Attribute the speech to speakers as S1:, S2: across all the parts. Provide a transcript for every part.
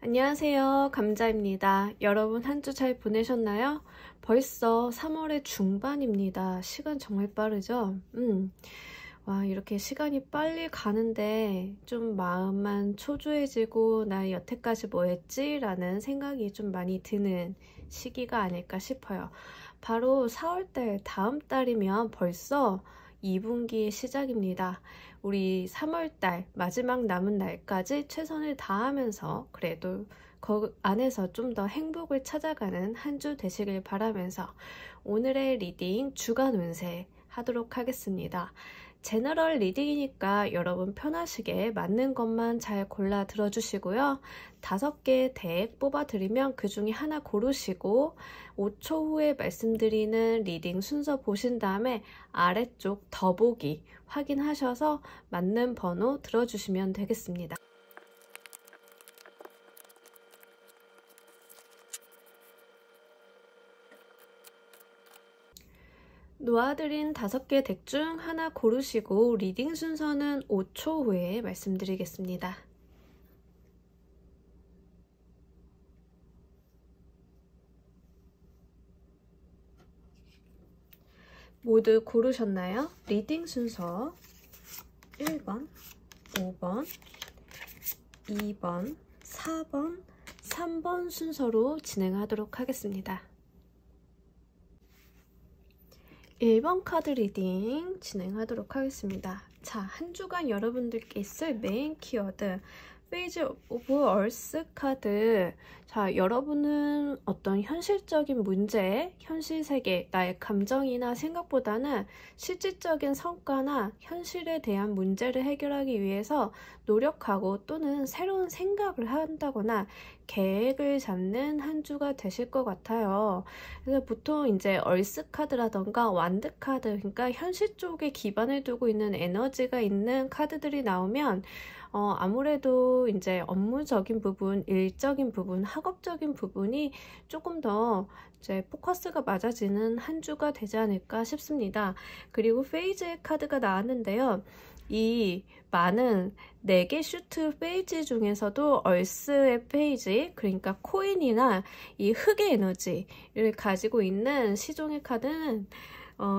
S1: 안녕하세요. 감자입니다. 여러분 한 주 잘 보내셨나요? 벌써 3월의 중반입니다. 시간 정말 빠르죠? 와, 이렇게 시간이 빨리 가는데 좀 마음만 초조해지고 나 여태까지 뭐 했지? 라는 생각이 좀 많이 드는 시기가 아닐까 싶어요. 바로 4월달 다음 달이면 벌써 2분기의 시작입니다. 우리 3월달 마지막 남은 날까지 최선을 다하면서 그래도 그 안에서 좀 더 행복을 찾아가는 한 주 되시길 바라면서 오늘의 리딩 주간 운세 하도록 하겠습니다. 제너럴 리딩이니까 여러분 편하시게 맞는 것만 잘 골라 들어주시고요. 5개 덱 뽑아드리면 그 중에 하나 고르시고 5초 후에 말씀드리는 리딩 순서 보신 다음에 아래쪽 더보기 확인하셔서 맞는 번호 들어주시면 되겠습니다. 놓아드린 5개 덱 중 하나 고르시고 리딩 순서는 5초 후에 말씀드리겠습니다. 모두 고르셨나요? 리딩 순서 1번, 5번, 2번, 4번, 3번 순서로 진행하도록 하겠습니다. 1번 카드 리딩 진행하도록 하겠습니다. 자, 한 주간 여러분들께 있을 메인 키워드 페이지 오브 얼스 카드. 자, 여러분은 어떤 현실적인 문제, 현실 세계, 나의 감정이나 생각보다는 실질적인 성과나 현실에 대한 문제를 해결하기 위해서 노력하고 또는 새로운 생각을 한다거나 계획을 잡는 한 주가 되실 것 같아요. 그래서 보통 이제 얼스 카드라던가 완드 카드, 그러니까 현실 쪽에 기반을 두고 있는 에너지가 있는 카드들이 나오면 아무래도 이제 업무적인 부분, 일적인 부분, 학업적인 부분이 조금 더 이제 포커스가 맞아지는 한 주가 되지 않을까 싶습니다. 그리고 페이지 카드가 나왔는데요. 이 많은 4개 슈트 페이지 중에서도 얼스의 페이지, 그러니까 코인이나 이 흑의 에너지를 가지고 있는 시종의 카드는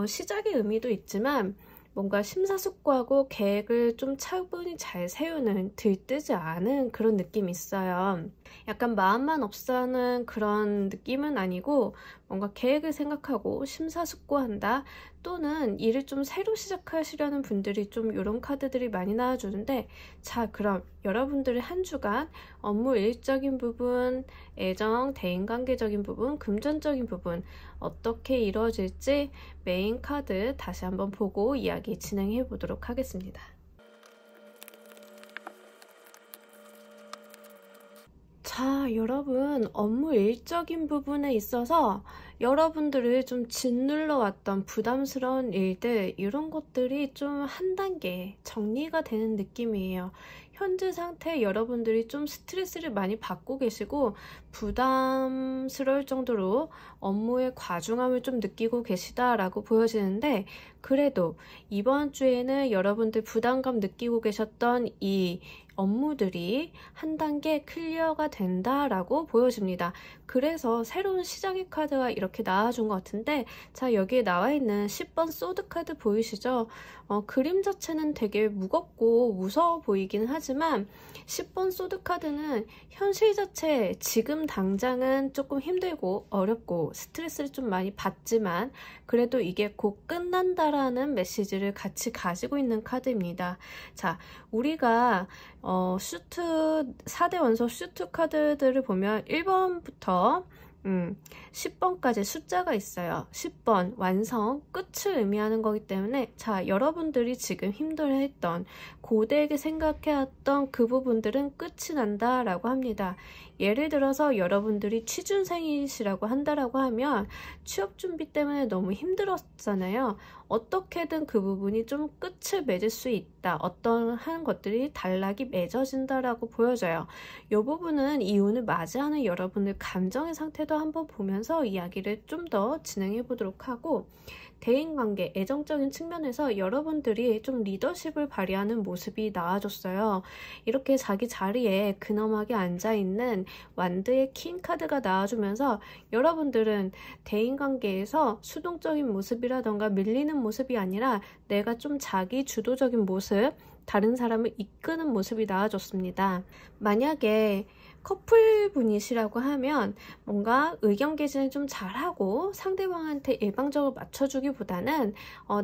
S1: 시작의 의미도 있지만 뭔가 심사숙고하고 계획을 좀 차분히 잘 세우는, 들뜨지 않은 그런 느낌이 있어요. 약간 마음만 없어하는 그런 느낌은 아니고 뭔가 계획을 생각하고 심사숙고한다, 또는 일을 좀 새로 시작하시려는 분들이 좀 이런 카드들이 많이 나와주는데, 자, 그럼 여러분들의 한 주간 업무 일적인 부분, 애정, 대인관계적인 부분, 금전적인 부분 어떻게 이루어질지 메인 카드 다시 한번 보고 이야기 진행해 보도록 하겠습니다. 자, 여러분, 업무 일적인 부분에 있어서 여러분들을 좀 짓눌러 왔던 부담스러운 일들, 이런 것들이 좀 한 단계 정리가 되는 느낌이에요. 현재 상태 여러분들이 좀 스트레스를 많이 받고 계시고 부담스러울 정도로 업무의 과중함을 좀 느끼고 계시다라고 보여지는데, 그래도 이번 주에는 여러분들 부담감 느끼고 계셨던 이 업무들이 한 단계 클리어가 된다라고 보여집니다. 그래서 새로운 시작의 카드가 이렇게 나와준 것 같은데, 자, 여기에 나와 있는 10번 소드 카드 보이시죠? 그림 자체는 되게 무겁고 무서워 보이긴 하지만 10번 소드 카드는 현실 자체 지금 당장은 조금 힘들고 어렵고 스트레스를 좀 많이 받지만 그래도 이게 곧 끝난다라는 메시지를 같이 가지고 있는 카드입니다. 자, 우리가 슈트 4대 원소 슈트 카드들을 보면 1번부터 10번까지 숫자가 있어요. 10번 완성, 끝을 의미하는 거기 때문에, 자, 여러분들이 지금 힘들어했던, 고되게 생각해왔던 그 부분들은 끝이 난다라고 합니다. 예를 들어서 여러분들이 취준생이시라고 한다라고 하면 취업 준비 때문에 너무 힘들었잖아요. 어떻게든 그 부분이 좀 끝을 맺을 수 있다. 어떠한 것들이 단락이 맺어진다라고 보여져요. 이 부분은 이혼을 맞이하는 여러분의 감정의 상태도 한번 보면서 이야기를 좀 더 진행해 보도록 하고, 대인관계, 애정적인 측면에서 여러분들이 좀 리더십을 발휘하는 모습이 나와줬어요. 이렇게 자기 자리에 근엄하게 앉아있는 완드의 킹 카드가 나와주면서 여러분들은 대인관계에서 수동적인 모습이라던가 밀리는 모습이 아니라 내가 좀 자기 주도적인 모습, 다른 사람을 이끄는 모습이 나와줬습니다. 만약에 커플분이시라고 하면 뭔가 의견 개진을 좀 잘하고 상대방한테 일방적으로 맞춰주기보다는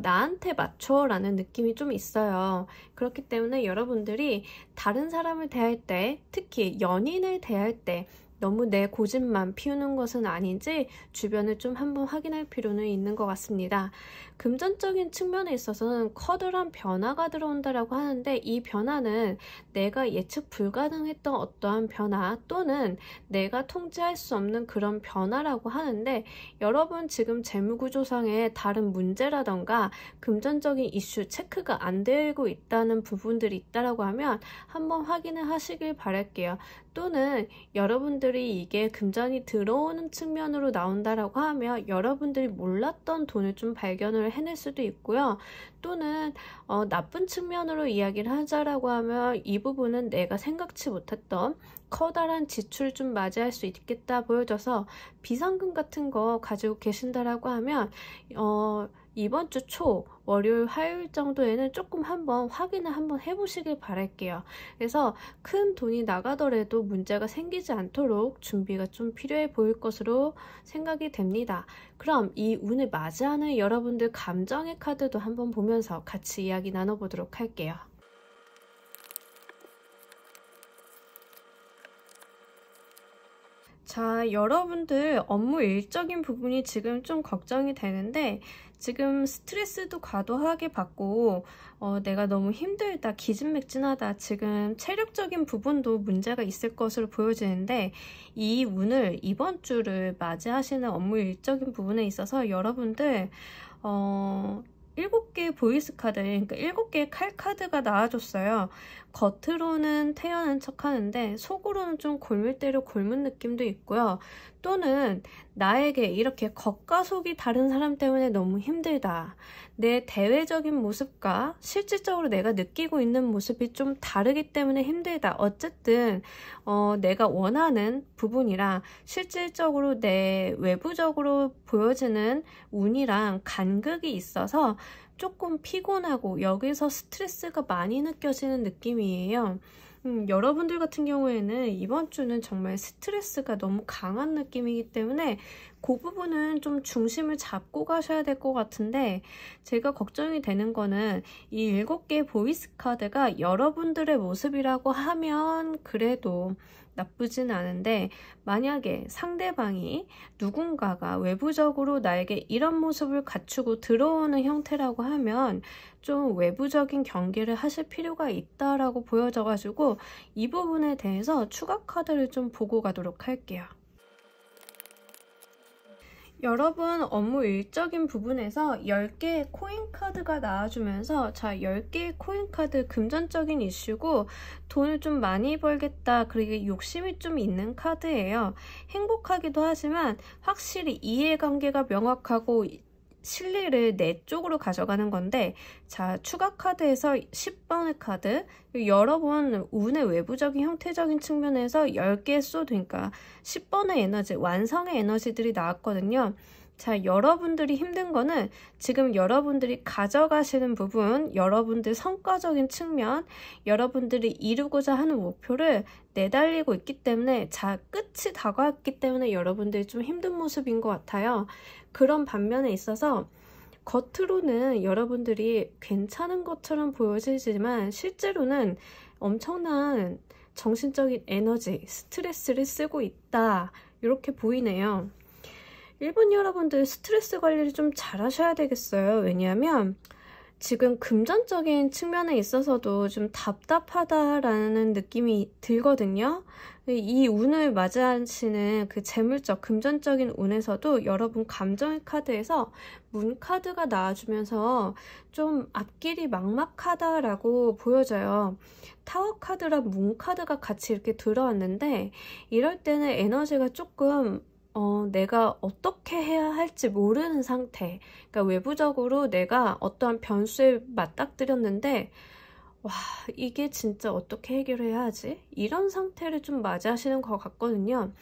S1: 나한테 맞춰 라는 느낌이 좀 있어요. 그렇기 때문에 여러분들이 다른 사람을 대할 때, 특히 연인을 대할 때 너무 내 고집만 피우는 것은 아닌지 주변을 좀 한번 확인할 필요는 있는 것 같습니다. 금전적인 측면에 있어서는 커다란 변화가 들어온다라고 하는데, 이 변화는 내가 예측 불가능했던 어떠한 변화 또는 내가 통제할 수 없는 그런 변화라고 하는데, 여러분 지금 재무구조상에 다른 문제라던가 금전적인 이슈 체크가 안 되고 있다는 부분들이 있다라고 하면 한번 확인을 하시길 바랄게요. 또는 여러분들이 이게 금전이 들어오는 측면으로 나온다라고 하면 여러분들이 몰랐던 돈을 좀 발견을 해낼 수도 있고요. 또는 나쁜 측면으로 이야기를 하자라고 하면 이 부분은 내가 생각지 못했던 커다란 지출을 좀 맞이할 수 있겠다 보여져서 비상금 같은 거 가지고 계신다라고 하면 이번 주 초 월요일 화요일 정도에는 조금 한번 확인을 한번 해보시길 바랄게요. 그래서 큰 돈이 나가더라도 문제가 생기지 않도록 준비가 좀 필요해 보일 것으로 생각이 됩니다. 그럼 이 운을 맞이하는 여러분들 감정의 카드도 한번 보면서 같이 이야기 나눠보도록 할게요. 자, 여러분들 업무 일적인 부분이 지금 좀 걱정이 되는데, 지금 스트레스도 과도하게 받고 내가 너무 힘들다, 기진맥진하다, 지금 체력적인 부분도 문제가 있을 것으로 보여지는데, 이 운을 이번 주를 맞이하시는 업무 일적인 부분에 있어서 여러분들 7개의 보이스 카드, 그러니까 7개의 칼 카드가 나와줬어요. 겉으로는 태연한 척 하는데 속으로는 좀 골밀대로 골문 느낌도 있고요. 또는 나에게 이렇게 겉과 속이 다른 사람 때문에 너무 힘들다, 내 대외적인 모습과 실질적으로 내가 느끼고 있는 모습이 좀 다르기 때문에 힘들다, 어쨌든 내가 원하는 부분이랑 실질적으로 내 외부적으로 보여지는 운이랑 간극이 있어서 조금 피곤하고 여기서 스트레스가 많이 느껴지는 느낌이에요. 여러분들 같은 경우에는 이번 주는 정말 스트레스가 너무 강한 느낌이기 때문에 그 부분은 좀 중심을 잡고 가셔야 될 것 같은데, 제가 걱정이 되는 거는 이 7개의 보이스 카드가 여러분들의 모습이라고 하면 그래도 나쁘진 않은데, 만약에 상대방이 누군가가 외부적으로 나에게 이런 모습을 갖추고 들어오는 형태라고 하면 좀 외부적인 경계를 하실 필요가 있다라고 보여져가지고 이 부분에 대해서 추가 카드를 좀 보고 가도록 할게요. 여러분 업무 일적인 부분에서 10개의 코인 카드가 나와주면서, 자, 10개의 코인 카드 금전적인 이슈고 돈을 좀 많이 벌겠다, 그리고 욕심이 좀 있는 카드예요. 행복하기도 하지만 확실히 이해관계가 명확하고 실리를 내 쪽으로 가져가는 건데, 자, 추가 카드에서 10번의 카드, 여러 번 운의 외부적인 형태적인 측면에서 10개 쏘니까 10번의 에너지, 완성의 에너지들이 나왔거든요. 자, 여러분들이 힘든 거는 지금 여러분들이 가져가시는 부분, 여러분들 성과적인 측면, 여러분들이 이루고자 하는 목표를 내달리고 있기 때문에, 자, 끝이 다가왔기 때문에 여러분들이 좀 힘든 모습인 것 같아요. 그런 반면에 있어서 겉으로는 여러분들이 괜찮은 것처럼 보여지지만 실제로는 엄청난 정신적인 에너지, 스트레스를 쓰고 있다, 이렇게 보이네요. 일본 여러분들 스트레스 관리를 좀 잘 하셔야 되겠어요. 왜냐하면 지금 금전적인 측면에 있어서도 좀 답답하다라는 느낌이 들거든요. 이 운을 맞이하시는 그 재물적, 금전적인 운에서도 여러분 감정의 카드에서 문 카드가 나와주면서 좀 앞길이 막막하다라고 보여져요. 타워 카드랑 문 카드가 같이 이렇게 들어왔는데, 이럴 때는 에너지가 조금 내가 어떻게 해야 할지 모르는 상태. 그러니까 외부적으로 내가 어떠한 변수에 맞닥뜨렸는데 와, 이게 진짜 어떻게 해결해야 하지? 이런 상태를 좀 맞이하시는 것 같거든요.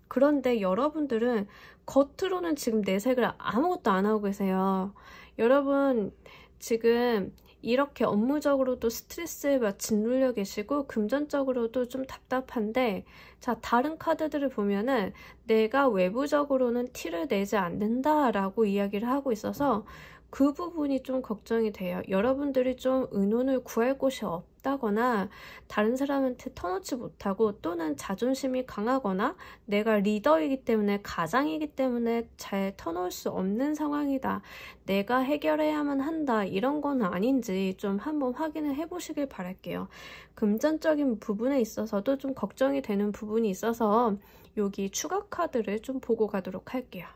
S1: 그런데 여러분들은 겉으로는 지금 내색을 아무것도 안 하고 계세요. 여러분 지금 이렇게 업무적으로도 스트레스에 막 짓눌려 계시고 금전적으로도 좀 답답한데, 자, 다른 카드들을 보면은 내가 외부적으로는 티를 내지 않는다라고 이야기를 하고 있어서 그 부분이 좀 걱정이 돼요. 여러분들이 좀 의논을 구할 곳이 없다거나 다른 사람한테 터놓지 못하고, 또는 자존심이 강하거나 내가 리더이기 때문에, 가장이기 때문에 잘 터놓을 수 없는 상황이다, 내가 해결해야만 한다, 이런 건 아닌지 좀 한번 확인을 해보시길 바랄게요. 금전적인 부분에 있어서도 좀 걱정이 되는 부분이 있어서 여기 추가 카드를 좀 보고 가도록 할게요.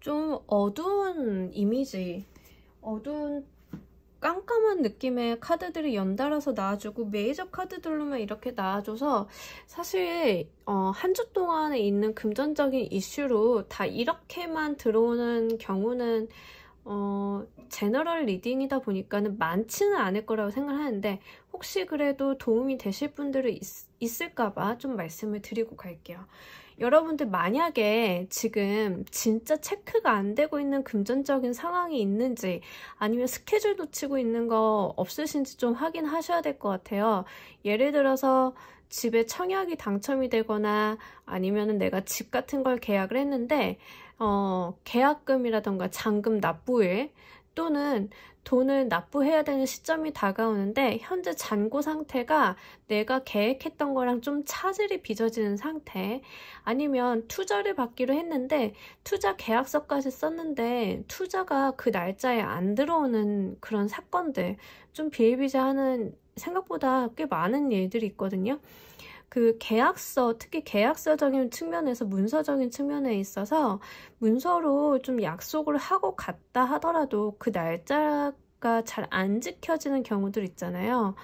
S1: 좀 어두운 이미지, 어두운 깜깜한 느낌의 카드들이 연달아서 나와주고 메이저 카드들로만 이렇게 나와줘서 사실 한 주 동안에 있는 금전적인 이슈로 다 이렇게만 들어오는 경우는 제너럴 리딩이다 보니까는 많지는 않을 거라고 생각하는데, 혹시 그래도 도움이 되실 분들이 있을까봐 좀 말씀을 드리고 갈게요. 여러분들 만약에 지금 진짜 체크가 안 되고 있는 금전적인 상황이 있는지, 아니면 스케줄 놓치고 있는 거 없으신지 좀 확인하셔야 될 것 같아요. 예를 들어서 집에 청약이 당첨이 되거나 아니면 내가 집 같은 걸 계약을 했는데 계약금이라던가 잔금 납부일, 또는 돈을 납부해야 되는 시점이 다가오는데 현재 잔고 상태가 내가 계획했던 거랑 좀 차질이 빚어지는 상태, 아니면 투자를 받기로 했는데 투자 계약서까지 썼는데 투자가 그 날짜에 안 들어오는 그런 사건들, 좀 비일비재하는, 생각보다 꽤 많은 일들이 있거든요. 그 계약서, 특히 계약서적인 측면에서, 문서적인 측면에 있어서 문서로 좀 약속을 하고 갔다 하더라도 그 날짜가 잘 안 지켜지는 경우들 있잖아요.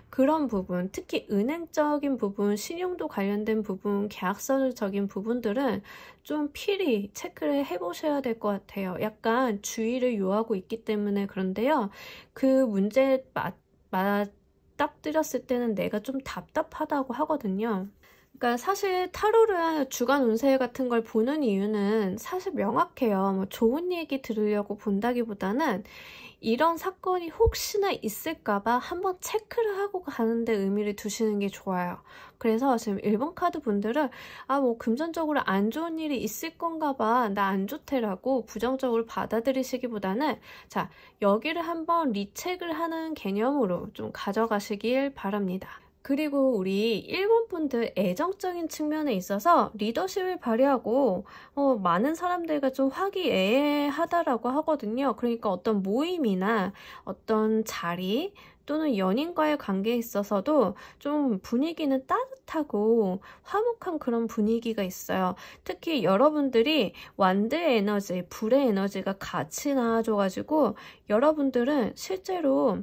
S1: 그런 부분, 특히 은행적인 부분, 신용도 관련된 부분, 계약서적인 부분들은 좀 필히 체크를 해보셔야 될 것 같아요. 약간 주의를 요하고 있기 때문에 그런데요. 그 문제에 딱 들였을 때는 내가 좀 답답하다고 하거든요. 그러니까 사실 타로를, 주간 운세 같은 걸 보는 이유는 사실 명확해요. 뭐 좋은 얘기 들으려고 본다기보다는 이런 사건이 혹시나 있을까봐 한번 체크를 하고 가는데 의미를 두시는 게 좋아요. 그래서 지금 1번 카드 분들은 뭐 금전적으로 안 좋은 일이 있을 건가 봐, 나 안 좋대라고 부정적으로 받아들이시기보다는 자, 여기를 한번 리체크를 하는 개념으로 좀 가져가시길 바랍니다. 그리고 우리 1번 분들 애정적인 측면에 있어서 리더십을 발휘하고 많은 사람들과 좀 화기애애하다라고 하거든요. 그러니까 어떤 모임이나 어떤 자리 또는 연인과의 관계에 있어서도 좀 분위기는 따뜻하고 화목한 그런 분위기가 있어요. 특히 여러분들이 완드의 에너지, 불의 에너지가 같이 나와줘가지고 여러분들은 실제로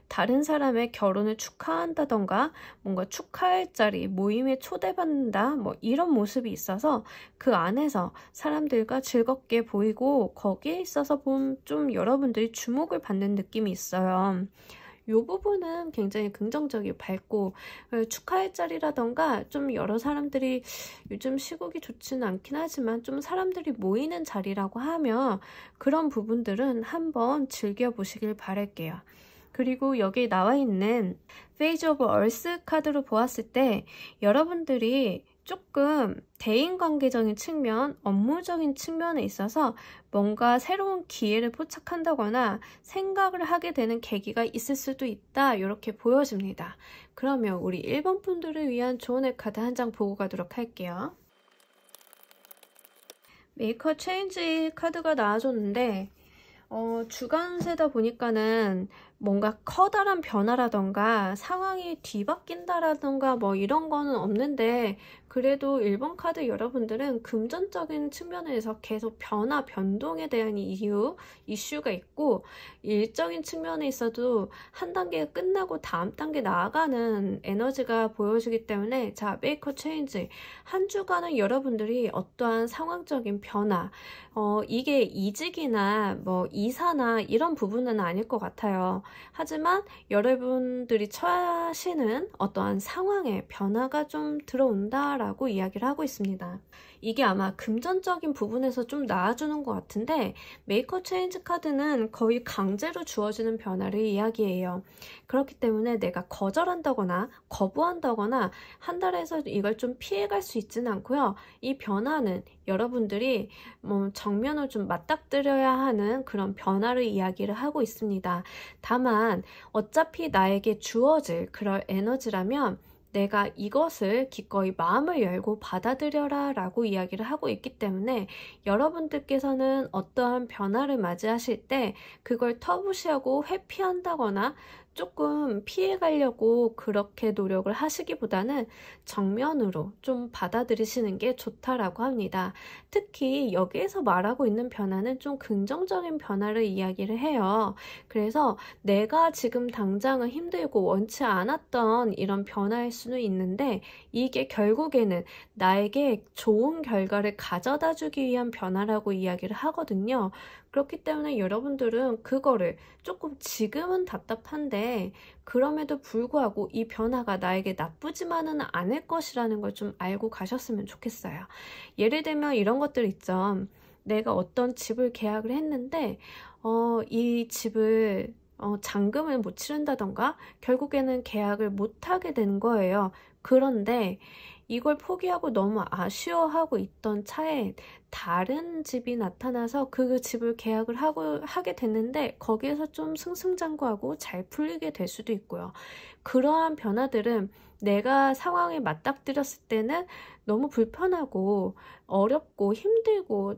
S1: 다른 사람의 결혼을 축하한다던가 뭔가 축하할 자리, 모임에 초대받는다, 뭐 이런 모습이 있어서 그 안에서 사람들과 즐겁게 보이고 거기에 있어서 좀 여러분들이 주목을 받는 느낌이 있어요. 이 부분은 굉장히 긍정적이고 밝고, 축하할 자리라던가 좀 여러 사람들이, 요즘 시국이 좋지는 않긴 하지만 좀 사람들이 모이는 자리라고 하면 그런 부분들은 한번 즐겨보시길 바랄게요. 그리고 여기 나와 있는 페이지 오브 얼스 카드로 보았을 때 여러분들이 조금 대인관계적인 측면, 업무적인 측면에 있어서 뭔가 새로운 기회를 포착한다거나 생각을 하게 되는 계기가 있을 수도 있다, 이렇게 보여집니다. 그러면 우리 1번 분들을 위한 조언의 카드 한 장 보고 가도록 할게요. 메이커 체인지 카드가 나와줬는데 주간세다 보니까는 뭔가 커다란 변화라던가 상황이 뒤바뀐다라던가 뭐 이런 거는 없는데, 그래도 1번 카드 여러분들은 금전적인 측면에서 계속 변화, 변동에 대한 이슈가 있고, 일적인 측면에 있어도 한 단계가 끝나고 다음 단계 나아가는 에너지가 보여지기 때문에, 자, 메이커 체인지. 한 주간은 여러분들이 어떠한 상황적인 변화, 이게 이직이나 뭐 이사나 이런 부분은 아닐 것 같아요. 하지만 여러분들이 처하시는 어떠한 상황에 변화가 좀 들어온다라고 이야기를 하고 있습니다. 이게 아마 금전적인 부분에서 좀 나아주는 것 같은데, 메이커 체인지 카드는 거의 강제로 주어지는 변화를 이야기해요. 그렇기 때문에 내가 거절한다거나 거부한다거나 한달에서 이걸 좀 피해갈 수 있지는 않고요. 이 변화는 여러분들이 뭐 정면을 좀 맞닥뜨려야 하는 그런 변화를 이야기를 하고 있습니다. 다만 어차피 나에게 주어질 그런 에너지라면 내가 이것을 기꺼이 마음을 열고 받아들여라 라고 이야기를 하고 있기 때문에, 여러분들께서는 어떠한 변화를 맞이하실 때 그걸 터부시하고 회피한다거나 조금 피해가려고 그렇게 노력을 하시기보다는 정면으로 좀 받아들이시는 게 좋다라고 합니다. 특히 여기에서 말하고 있는 변화는 좀 긍정적인 변화를 이야기를 해요. 그래서 내가 지금 당장은 힘들고 원치 않았던 이런 변화일 수는 있는데, 이게 결국에는 나에게 좋은 결과를 가져다 주기 위한 변화라고 이야기를 하거든요. 그렇기 때문에 여러분들은 그거를 조금 지금은 답답한데, 그럼에도 불구하고 이 변화가 나에게 나쁘지만은 않을 것이라는 걸 좀 알고 가셨으면 좋겠어요. 예를 들면 이런 것들 있죠. 내가 어떤 집을 계약을 했는데 이 집을 잔금을 못 치른다던가 결국에는 계약을 못 하게 된 거예요. 그런데 이걸 포기하고 너무 아쉬워하고 있던 차에 다른 집이 나타나서 그 집을 계약을 하게 됐는데, 거기에서 좀 승승장구하고 잘 풀리게 될 수도 있고요. 그러한 변화들은 내가 상황에 맞닥뜨렸을 때는 너무 불편하고 어렵고 힘들고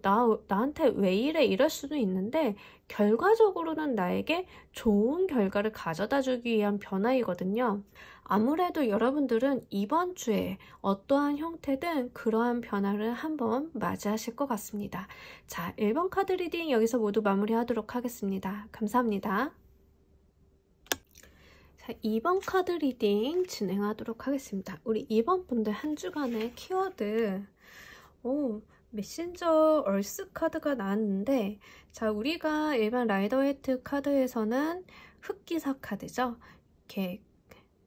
S1: 나한테 왜 이래 이럴 수도 있는데, 결과적으로는 나에게 좋은 결과를 가져다 주기 위한 변화이거든요. 아무래도 여러분들은 이번 주에 어떠한 형태든 그러한 변화를 한번 맞이하실 것 같습니다. 자, 1번 카드 리딩 여기서 모두 마무리하도록 하겠습니다. 감사합니다. 자, 2번 카드 리딩 진행하도록 하겠습니다. 우리 2번 분들 한 주간의 키워드, 메신저 얼스 카드가 나왔는데, 자, 우리가 일반 라이더 헤트 카드에서는 흑기사 카드죠. 이렇게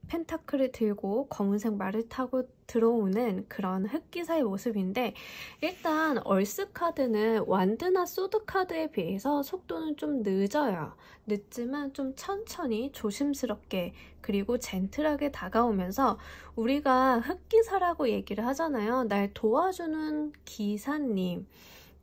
S1: 펜타클을 들고 검은색 말을 타고 들어오는 그런 흑기사의 모습인데, 일단 얼스 카드는 완드나 소드 카드에 비해서 속도는 좀 늦어요. 늦지만 좀 천천히 조심스럽게 그리고 젠틀하게 다가오면서, 우리가 흑기사라고 얘기를 하잖아요. 날 도와주는 기사님,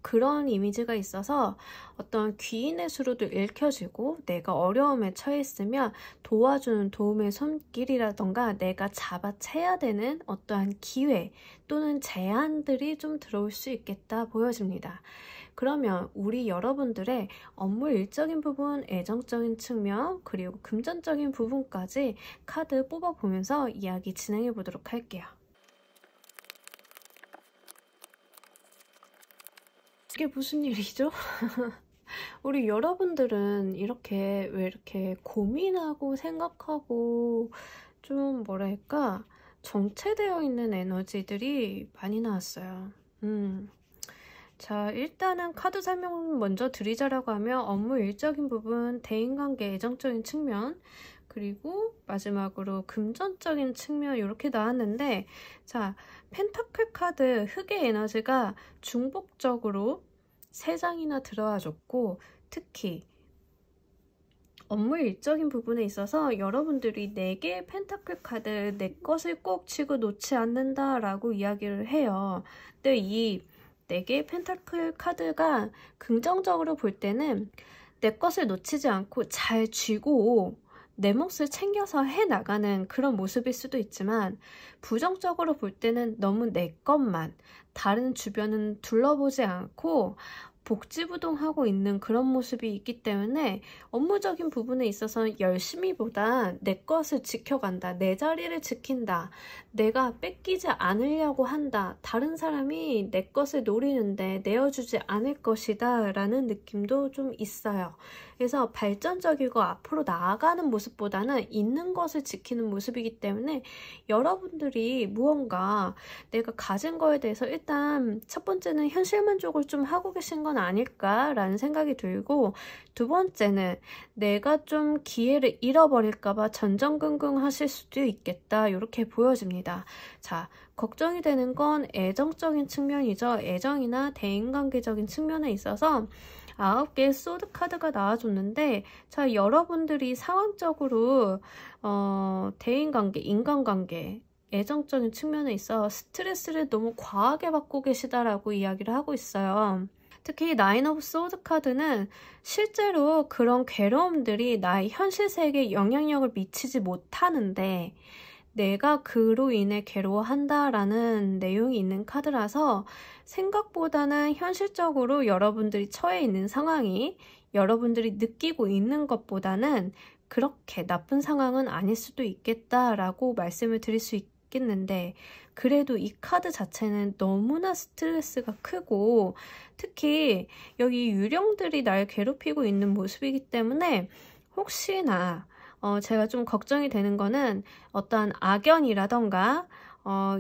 S1: 그런 이미지가 있어서 어떤 귀인의 수로도 읽혀지고, 내가 어려움에 처했으면 도와주는 도움의 손길이라던가 내가 잡아채야 되는 어떠한 기회 또는 제안들이 좀 들어올 수 있겠다 보여집니다. 그러면 우리 여러분들의 업무 일적인 부분, 애정적인 측면, 그리고 금전적인 부분까지 카드 뽑아보면서 이야기 진행해 보도록 할게요. 이게 무슨 일이죠? 우리 여러분들은 이렇게 왜 이렇게 고민하고 생각하고 좀 뭐랄까 정체되어 있는 에너지들이 많이 나왔어요. 자, 일단은 카드 설명 먼저 드리자라고 하면 업무 일적인 부분, 대인관계 애정적인 측면, 그리고 마지막으로 금전적인 측면 이렇게 나왔는데, 자, 펜타클 카드 흑의 에너지가 중복적으로 3장이나 들어와줬고, 특히 업무 일적인 부분에 있어서 여러분들이 4개의 펜타클 카드 내 것을 꼭 쥐고 놓지 않는다 라고 이야기를 해요. 근데 이 4개의 펜타클 카드가 긍정적으로 볼 때는 내 것을 놓치지 않고 잘 쥐고 내 몫을 챙겨서 해나가는 그런 모습일 수도 있지만, 부정적으로 볼 때는 너무 내 것만, 다른 주변은 둘러보지 않고 복지부동하고 있는 그런 모습이 있기 때문에 업무적인 부분에 있어서는 열심히보다 내 것을 지켜간다, 내 자리를 지킨다, 내가 뺏기지 않으려고 한다, 다른 사람이 내 것을 노리는데 내어주지 않을 것이다 라는 느낌도 좀 있어요. 그래서 발전적이고 앞으로 나아가는 모습보다는 있는 것을 지키는 모습이기 때문에 여러분들이 무언가 내가 가진 거에 대해서 일단 첫 번째는 현실 만족을 좀 하고 계신 건 아닐까라는 생각이 들고, 두 번째는 내가 좀 기회를 잃어버릴까봐 전전긍긍 하실 수도 있겠다, 이렇게 보여집니다. 자, 걱정이 되는 건 애정적인 측면이죠. 애정이나 대인관계적인 측면에 있어서 9개의 소드 카드가 나와줬는데, 자, 여러분들이 상황적으로 대인관계, 인간관계, 애정적인 측면에 있어 스트레스를 너무 과하게 받고 계시다라고 이야기를 하고 있어요. 특히 나인 오브 소드 카드는 실제로 그런 괴로움들이 나의 현실 세계에 영향력을 미치지 못하는데 내가 그로 인해 괴로워한다라는 내용이 있는 카드라서, 생각보다는 현실적으로 여러분들이 처해 있는 상황이 여러분들이 느끼고 있는 것보다는 그렇게 나쁜 상황은 아닐 수도 있겠다라고 말씀을 드릴 수 있겠는데, 그래도 이 카드 자체는 너무나 스트레스가 크고 특히 여기 유령들이 날 괴롭히고 있는 모습이기 때문에 혹시나 제가 좀 걱정이 되는 거는 어떠한 악연이라던가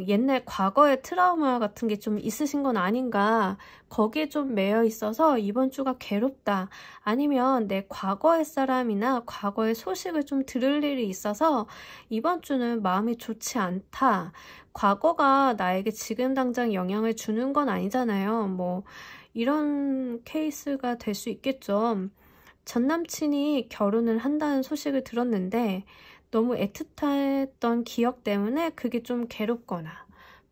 S1: 옛날 과거의 트라우마 같은 게 좀 있으신 건 아닌가, 거기에 좀 매여 있어서 이번 주가 괴롭다, 아니면 내 과거의 사람이나 과거의 소식을 좀 들을 일이 있어서 이번 주는 마음이 좋지 않다, 과거가 나에게 지금 당장 영향을 주는 건 아니잖아요. 뭐 이런 케이스가 될 수 있겠죠. 전 남친이 결혼을 한다는 소식을 들었는데 너무 애틋했던 기억 때문에 그게 좀 괴롭거나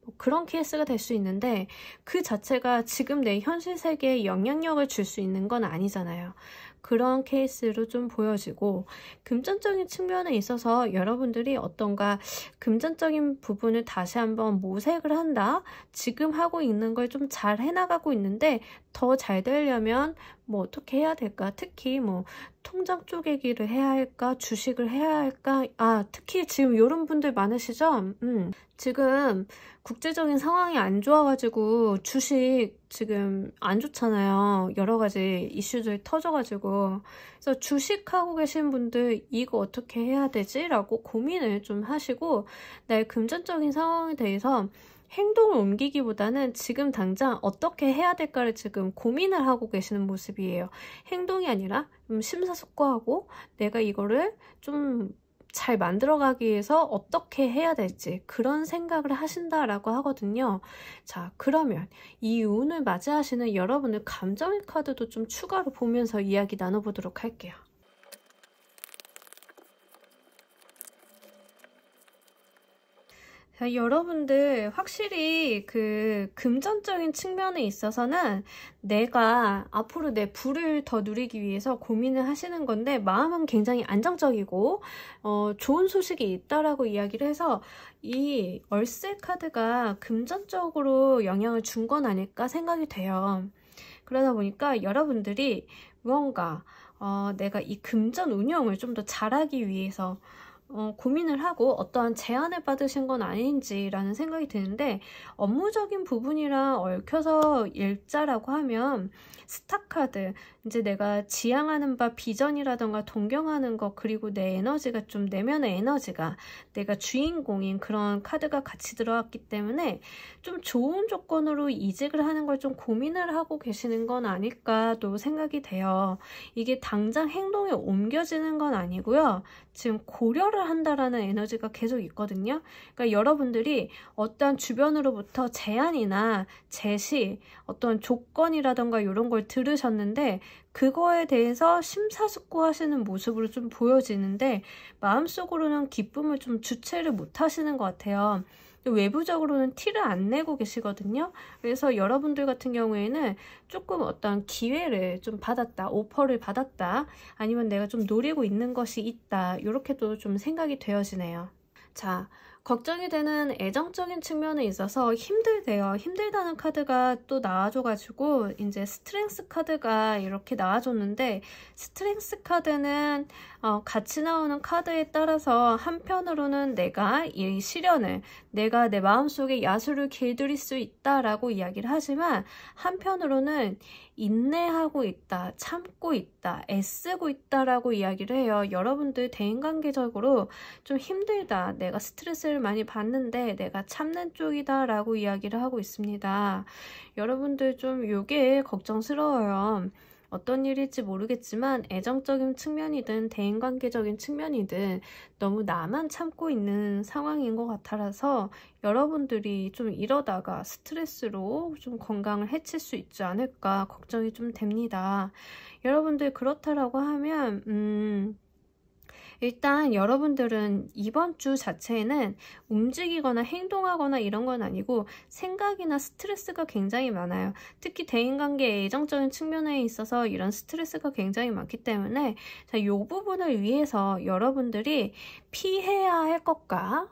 S1: 뭐 그런 케이스가 될 수 있는데, 그 자체가 지금 내 현실 세계에 영향력을 줄 수 있는 건 아니잖아요. 그런 케이스로 좀 보여지고, 금전적인 측면에 있어서 여러분들이 어떤가 금전적인 부분을 다시 한번 모색을 한다, 지금 하고 있는 걸 좀 잘 해나가고 있는데 더 잘 되려면 뭐 어떻게 해야 될까, 특히 뭐 통장 쪼개기를 해야 할까, 주식을 해야 할까, 특히 지금 이런 분들 많으시죠? 지금 국제적인 상황이 안 좋아가지고 주식 지금 안 좋잖아요. 여러 가지 이슈들이 터져가지고. 그래서 주식하고 계신 분들 이거 어떻게 해야 되지? 라고 고민을 좀 하시고, 나의 금전적인 상황에 대해서 행동을 옮기기보다는 지금 당장 어떻게 해야 될까를 지금 고민을 하고 계시는 모습이에요. 행동이 아니라 좀 심사숙고하고 내가 이거를 좀 잘 만들어가기 위해서 어떻게 해야 될지 그런 생각을 하신다라고 하거든요. 자, 그러면 이 운을 맞이하시는 여러분의 감정의 카드도 좀 추가로 보면서 이야기 나눠보도록 할게요. 자, 여러분들 확실히 그 금전적인 측면에 있어서는 내가 앞으로 내 부를 더 누리기 위해서 고민을 하시는 건데, 마음은 굉장히 안정적이고 좋은 소식이 있다라고 이야기를 해서 이 얼세 카드가 금전적으로 영향을 준 건 아닐까 생각이 돼요. 그러다 보니까 여러분들이 무언가 내가 이 금전 운영을 좀 더 잘하기 위해서 고민을 하고 어떠한 제안을 받으신 건 아닌지라는 생각이 드는데, 업무적인 부분이랑 얽혀서 일자라고 하면 스타카드, 이제 내가 지향하는 바 비전이라던가 동경하는 것, 그리고 내 에너지가 좀 내면의 에너지가 내가 주인공인 그런 카드가 같이 들어왔기 때문에 좀 좋은 조건으로 이직을 하는 걸 좀 고민을 하고 계시는 건 아닐까도 생각이 돼요. 이게 당장 행동에 옮겨지는 건 아니고요. 지금 고려를 한다라는 에너지가 계속 있거든요. 그러니까 여러분들이 어떠한 주변으로부터 제안이나 제시, 어떤 조건이라던가 이런 걸 들으셨는데 그거에 대해서 심사숙고하시는 모습으로 좀 보여지는데, 마음속으로는 기쁨을 좀 주체를 못 하시는 것 같아요. 외부적으로는 티를 안 내고 계시거든요. 그래서 여러분들 같은 경우에는 조금 어떤 기회를 좀 받았다, 오퍼를 받았다, 아니면 내가 좀 노리고 있는 것이 있다, 이렇게도 좀 생각이 되어지네요. 자, 걱정이 되는 애정적인 측면에 있어서 힘들대요. 힘들다는 카드가 또 나와줘가지고 이제 스트렝스 카드가 이렇게 나와줬는데, 스트렝스 카드는 같이 나오는 카드에 따라서 한편으로는 내가 이 시련을, 내가 내 마음속에 야수를 길들일 수 있다라고 이야기를 하지만, 한편으로는 인내하고 있다, 참고 있다, 애쓰고 있다라고 이야기를 해요. 여러분들 대인관계적으로 좀 힘들다, 내가 스트레스를 많이 받는데 내가 참는 쪽이다 라고 이야기를 하고 있습니다. 여러분들 좀 요게 걱정스러워요. 어떤 일일지 모르겠지만 애정적인 측면이든 대인관계적인 측면이든 너무 나만 참고 있는 상황인 것 같아서 여러분들이 좀 이러다가 스트레스로 좀 건강을 해칠 수 있지 않을까 걱정이 좀 됩니다. 여러분들 그렇다라고 하면 일단 여러분들은 이번 주 자체에는 움직이거나 행동하거나 이런 건 아니고 생각이나 스트레스가 굉장히 많아요. 특히 대인관계 애정적인 측면에 있어서 이런 스트레스가 굉장히 많기 때문에 자, 이 부분을 위해서 여러분들이 피해야 할 것과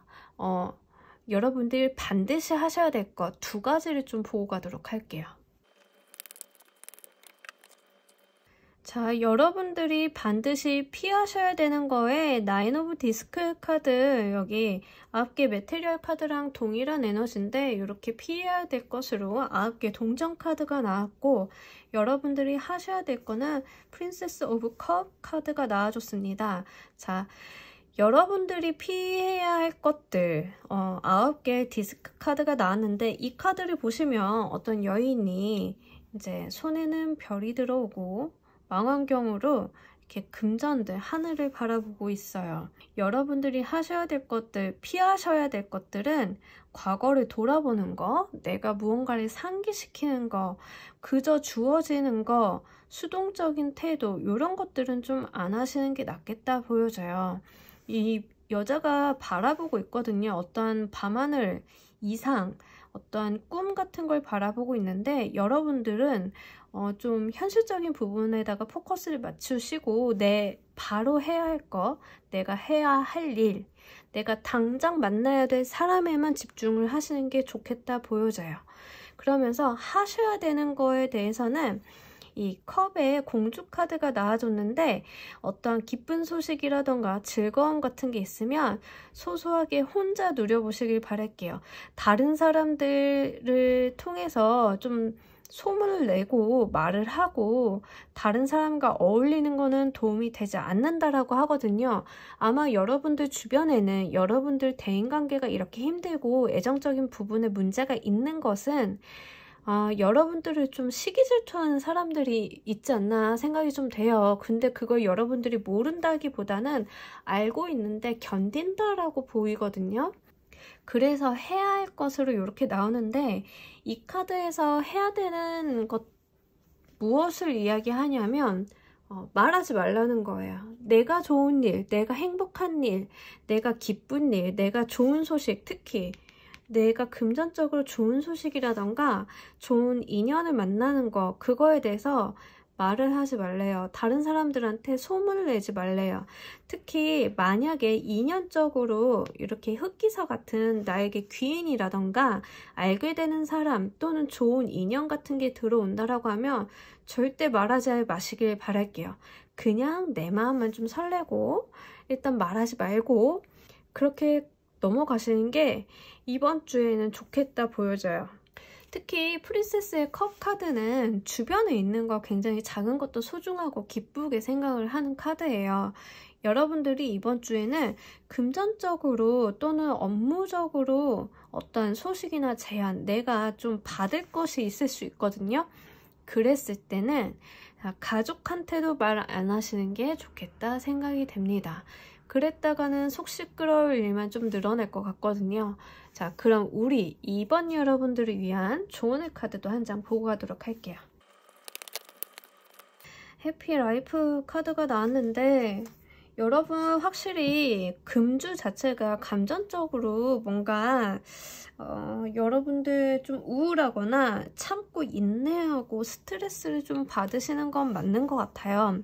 S1: 여러분들이 반드시 하셔야 될 것 두 가지를 좀 보고 가도록 할게요. 자, 여러분들이 반드시 피하셔야 되는 거에 나인 오브 디스크 카드, 여기 9개 메테리얼 카드랑 동일한 에너지인데 이렇게 피해야 될 것으로 9개 동전 카드가 나왔고, 여러분들이 하셔야 될 거는 프린세스 오브 컵 카드가 나와줬습니다. 자, 여러분들이 피해야 할 것들 9개 디스크 카드가 나왔는데, 이 카드를 보시면 어떤 여인이 이제 손에는 별이 들어오고 망원경으로 이렇게 금전들 하늘을 바라보고 있어요. 여러분들이 하셔야 될 것들, 피하셔야 될 것들은 과거를 돌아보는 거, 내가 무언가를 상기시키는 거, 그저 주어지는 거, 수동적인 태도, 이런 것들은 좀 안 하시는 게 낫겠다 보여져요. 이 여자가 바라보고 있거든요. 어떠한 밤하늘 이상, 어떠한 꿈 같은 걸 바라보고 있는데, 여러분들은 좀 현실적인 부분에다가 포커스를 맞추시고 바로 해야 할 거, 내가 해야 할 일, 내가 당장 만나야 될 사람에만 집중을 하시는 게 좋겠다 보여져요. 그러면서 하셔야 되는 거에 대해서는 이 컵에 공주 카드가 나와줬는데, 어떠한 기쁜 소식이라던가 즐거움 같은 게 있으면 소소하게 혼자 누려보시길 바랄게요. 다른 사람들을 통해서 좀 소문을 내고 말을 하고 다른 사람과 어울리는 거는 도움이 되지 않는다라고 하거든요. 아마 여러분들 주변에는 여러분들 대인관계가 이렇게 힘들고 애정적인 부분에 문제가 있는 것은 여러분들을 좀 시기 질투하는 사람들이 있지 않나 생각이 좀 돼요. 근데 그걸 여러분들이 모른다기보다는 알고 있는데 견딘다라고 보이거든요. 그래서 해야 할 것으로 이렇게 나오는데, 이 카드에서 해야 되는 것 무엇을 이야기하냐면 말하지 말라는 거예요. 내가 좋은 일, 내가 행복한 일, 내가 기쁜 일, 내가 좋은 소식, 특히 내가 금전적으로 좋은 소식이라던가 좋은 인연을 만나는 거, 그거에 대해서 말을 하지 말래요. 다른 사람들한테 소문을 내지 말래요. 특히 만약에 인연적으로 이렇게 흑기사 같은 나에게 귀인이라던가 알게 되는 사람 또는 좋은 인연 같은 게 들어온다라고 하면 절대 말하지 마시길 바랄게요. 그냥 내 마음만 좀 설레고 일단 말하지 말고 그렇게 넘어가시는 게 이번 주에는 좋겠다 보여져요. 특히 프린세스의 컵 카드는 주변에 있는 거 굉장히 작은 것도 소중하고 기쁘게 생각을 하는 카드예요. 여러분들이 이번 주에는 금전적으로 또는 업무적으로 어떤 소식이나 제안, 내가 좀 받을 것이 있을 수 있거든요. 그랬을 때는 가족한테도 말 안 하시는 게 좋겠다 생각이 됩니다. 그랬다가는 속 시끄러울 일만 좀 늘어날 것 같거든요. 자, 그럼 우리 이번 여러분들을 위한 조언의 카드도 한 장 보고 가도록 할게요. 해피라이프 카드가 나왔는데, 여러분 확실히 금주 자체가 감정적으로 뭔가 여러분들 좀 우울하거나 참고 인내하고 스트레스를 좀 받으시는 건 맞는 것 같아요.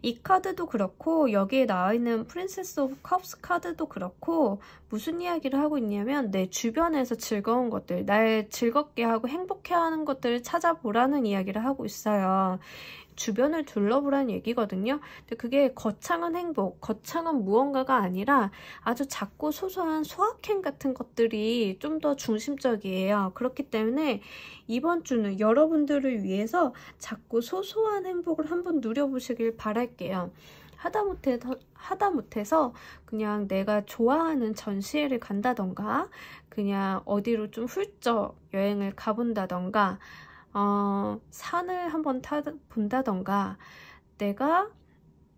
S1: 이 카드도 그렇고 여기에 나와 있는 프린세스 오브 컵스 카드도 그렇고 무슨 이야기를 하고 있냐면 내 주변에서 즐거운 것들, 날 즐겁게 하고 행복해하는 것들을 찾아보라는 이야기를 하고 있어요. 주변을 둘러보라는 얘기거든요. 근데 그게 거창한 행복, 거창한 무언가가 아니라 아주 작고 소소한 소확행 같은 것들이 좀 더 중심적이에요. 그렇기 때문에 이번 주는 여러분들을 위해서 작고 소소한 행복을 한번 누려보시길 바랄게요. 하다못해서 그냥 내가 좋아하는 전시회를 간다던가 그냥 어디로 좀 훌쩍 여행을 가본다던가 산을 한번 본다던가 내가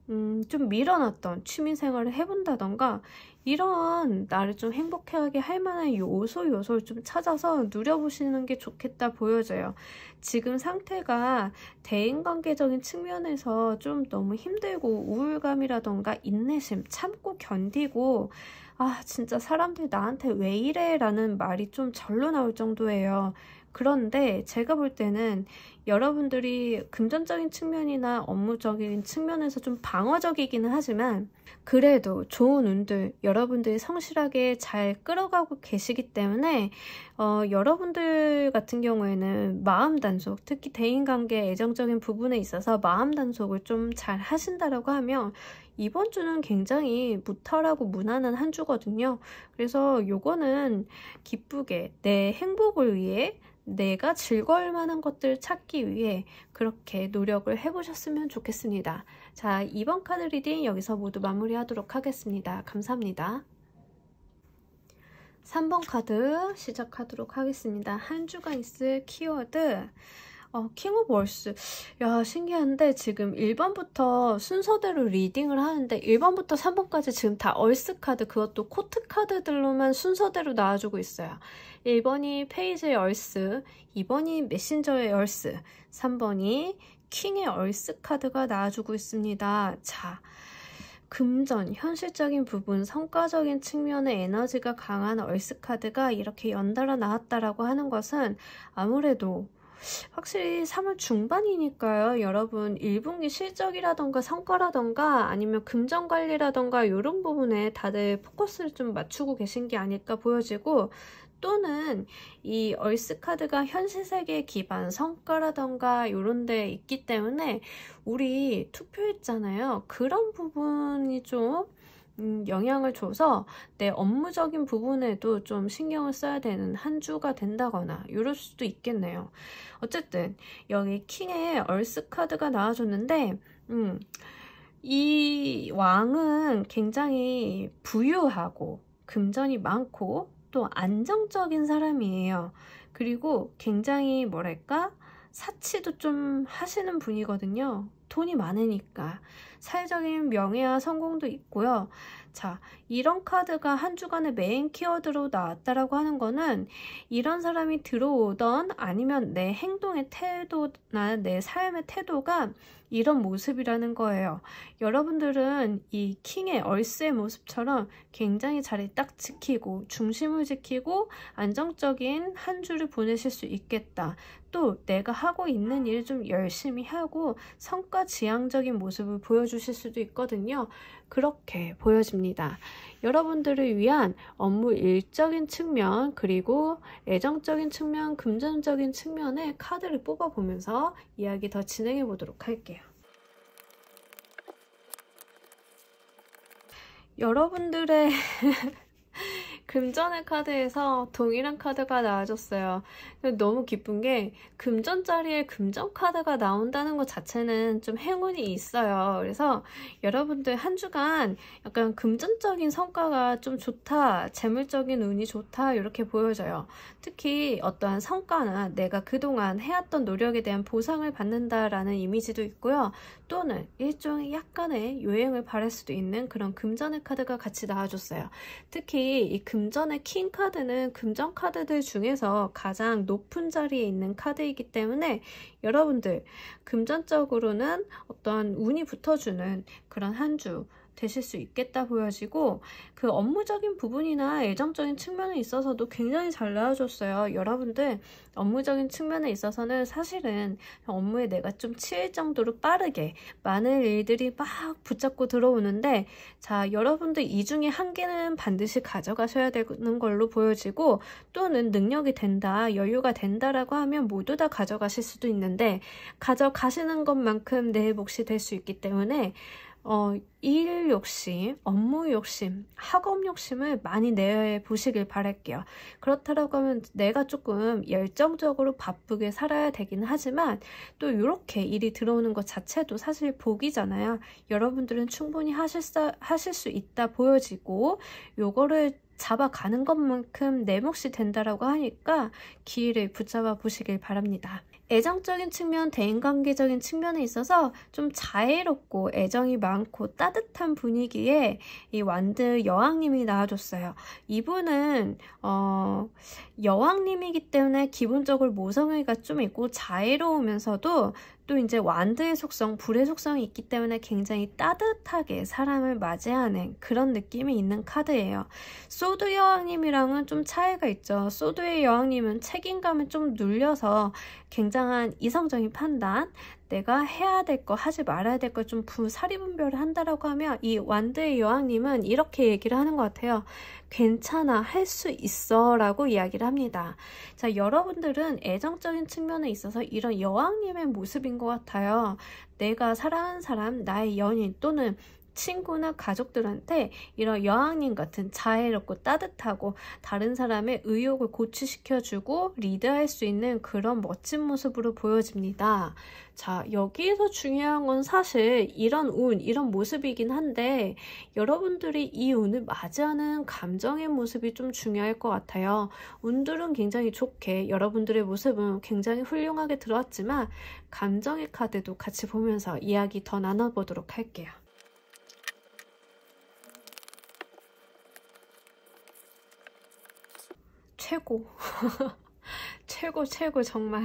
S1: 좀 밀어놨던 취미생활을 해본다던가 이런 나를 좀 행복하게 할 만한 요소를 좀 찾아서 누려보시는 게 좋겠다 보여져요. 지금 상태가 대인관계적인 측면에서 좀 너무 힘들고 우울감이라던가 인내심, 참고 견디고 아 진짜 사람들 나한테 왜 이래 라는 말이 좀 절로 나올 정도예요. 그런데 제가 볼 때는 여러분들이 금전적인 측면이나 업무적인 측면에서 좀 방어적이기는 하지만 그래도 좋은 운들 여러분들이 성실하게 잘 끌어가고 계시기 때문에 여러분들 같은 경우에는 마음 단속, 특히 대인관계 애정적인 부분에 있어서 마음 단속을 좀 잘 하신다라고 하면 이번 주는 굉장히 무탈하고 무난한 한 주거든요. 그래서 요거는 기쁘게 내 행복을 위해 내가 즐거울 만한 것들을 찾기 위해 그렇게 노력을 해보셨으면 좋겠습니다. 자, 이번 카드 리딩 여기서 모두 마무리하도록 하겠습니다. 감사합니다. 3번 카드 시작하도록 하겠습니다. 한 주간 있을 키워드 킹 오브 월스. 야, 신기한데 지금 1번부터 순서대로 리딩을 하는데 1번부터 3번까지 지금 다 얼스 카드, 그것도 코트 카드들로만 순서대로 나와주고 있어요. 1번이 페이지의 얼스, 2번이 메신저의 얼스, 3번이 킹의 얼스 카드가 나와주고 있습니다. 자, 금전, 현실적인 부분, 성과적인 측면의 에너지가 강한 얼스 카드가 이렇게 연달아 나왔다라고 하는 것은 아무래도 확실히 3월 중반이니까요. 여러분 1분기 실적이라던가 성과라던가 아니면 금전관리라던가 이런 부분에 다들 포커스를 좀 맞추고 계신 게 아닐까 보여지고 또는 이 얼스 카드가 현실세계 기반 성과라던가 이런 데 있기 때문에 우리 투표했잖아요. 그런 부분이 좀 영향을 줘서 내 업무적인 부분에도 좀 신경을 써야 되는 한 주가 된다거나 이럴 수도 있겠네요. 어쨌든 여기 킹의 얼스 카드가 나와줬는데 이 왕은 굉장히 부유하고 금전이 많고 또 안정적인 사람이에요. 그리고 굉장히 뭐랄까 사치도 좀 하시는 분이거든요. 돈이 많으니까 사회적인 명예와 성공도 있고요. 자, 이런 카드가 한 주간의 메인 키워드로 나왔다라고 하는 거는 이런 사람이 들어오던 아니면 내 행동의 태도나 내 삶의 태도가 이런 모습이라는 거예요. 여러분들은 이 킹의 얼스의 모습처럼 굉장히 자리 딱 지키고 중심을 지키고 안정적인 한 주를 보내실 수 있겠다. 또 내가 하고 있는 일 좀 열심히 하고 성과 지향적인 모습을 보여주실 수도 있거든요. 그렇게 보여집니다. 여러분들을 위한 업무 일적인 측면 그리고 애정적인 측면, 금전적인 측면의 카드를 뽑아보면서 이야기 더 진행해 보도록 할게요. 여러분들의 금전의 카드에서 동일한 카드가 나와줬어요. 너무 기쁜 게 금전 자리에 금전 카드가 나온다는 것 자체는 좀 행운이 있어요. 그래서 여러분들 한 주간 약간 금전적인 성과가 좀 좋다, 재물적인 운이 좋다 이렇게 보여져요. 특히 어떠한 성과나 내가 그동안 해왔던 노력에 대한 보상을 받는다라는 이미지도 있고요. 또는 일종의 약간의 요행을 바랄 수도 있는 그런 금전의 카드가 같이 나와줬어요. 특히 이 금전의 킹 카드는 금전 카드들 중에서 가장 높은 자리에 있는 카드이기 때문에 여러분들 금전적으로는 어떠한 운이 붙어주는 그런 한 주 되실 수 있겠다 보여지고, 그 업무적인 부분이나 애정적인 측면에 있어서도 굉장히 잘 나와줬어요. 여러분들 업무적인 측면에 있어서는 사실은 업무에 내가 좀 치일 정도로 빠르게 많은 일들이 막 붙잡고 들어오는데, 자, 여러분들 이 중에 한 개는 반드시 가져가셔야 되는 걸로 보여지고, 또는 능력이 된다, 여유가 된다라고 하면 모두 다 가져가실 수도 있는데, 가져가시는 것만큼 내 몫이 될 수 있기 때문에 일 욕심, 업무 욕심, 학업 욕심을 많이 내보시길 바랄게요. 그렇다고 하면 내가 조금 열정적으로 바쁘게 살아야 되긴 하지만, 또 이렇게 일이 들어오는 것 자체도 사실 복이잖아요. 여러분들은 충분히 하실 수 있다 보여지고, 요거를 잡아가는 것만큼 내 몫이 된다라고 하니까 기회를 붙잡아 보시길 바랍니다. 애정적인 측면, 대인관계적인 측면에 있어서 좀 자애롭고 애정이 많고 따뜻한 분위기에 이 완드 여왕님이 나와줬어요. 이분은 여왕님이기 때문에 기본적으로 모성애가 좀 있고 자애로우면서도 또 이제 완드의 속성, 불의 속성이 있기 때문에 굉장히 따뜻하게 사람을 맞이하는 그런 느낌이 있는 카드예요. 소드 여왕님이랑은 좀 차이가 있죠. 소드의 여왕님은 책임감을 좀 눌려서 굉장한 이성적인 판단, 내가 해야 될 거, 하지 말아야 될 거 좀 사리분별을 한다라고 하면, 이 완드의 여왕님은 이렇게 얘기를 하는 것 같아요. 괜찮아, 할 수 있어 라고 이야기를 합니다. 자, 여러분들은 애정적인 측면에 있어서 이런 여왕님의 모습인 것 같아요. 내가 사랑하는 사람, 나의 연인 또는 친구나 가족들한테 이런 여왕님 같은 자애롭고 따뜻하고 다른 사람의 의욕을 고취시켜주고 리드할 수 있는 그런 멋진 모습으로 보여집니다. 자, 여기에서 중요한 건 사실 이런 운, 이런 모습이긴 한데, 여러분들이 이 운을 맞이하는 감정의 모습이 좀 중요할 것 같아요. 운들은 굉장히 좋게, 여러분들의 모습은 굉장히 훌륭하게 들어왔지만, 감정의 카드도 같이 보면서 이야기 더 나눠보도록 할게요. 최고. 최고 정말.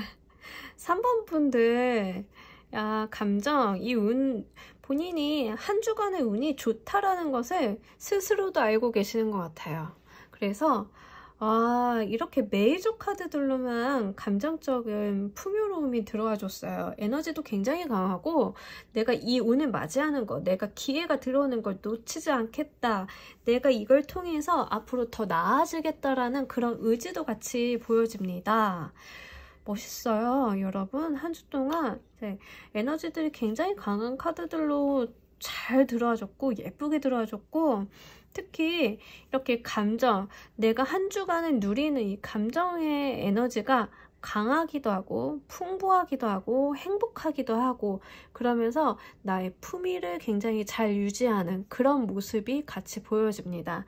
S1: 3번 분들, 야, 감정, 이 운, 본인이 한 주간의 운이 좋다라는 것을 스스로도 알고 계시는 것 같아요. 그래서 이렇게 메이저 카드들로만 감정적인 풍요로움이 들어와 줬어요. 에너지도 굉장히 강하고, 내가 이 운을 맞이하는 거, 내가 기회가 들어오는 걸 놓치지 않겠다, 내가 이걸 통해서 앞으로 더 나아지겠다라는 그런 의지도 같이 보여집니다. 멋있어요. 여러분, 한 주 동안 에너지들이 굉장히 강한 카드들로 잘 들어와줬고, 예쁘게 들어와줬고, 특히 이렇게 감정, 내가 한 주간을 누리는 이 감정의 에너지가 강하기도 하고 풍부하기도 하고 행복하기도 하고, 그러면서 나의 품위를 굉장히 잘 유지하는 그런 모습이 같이 보여집니다.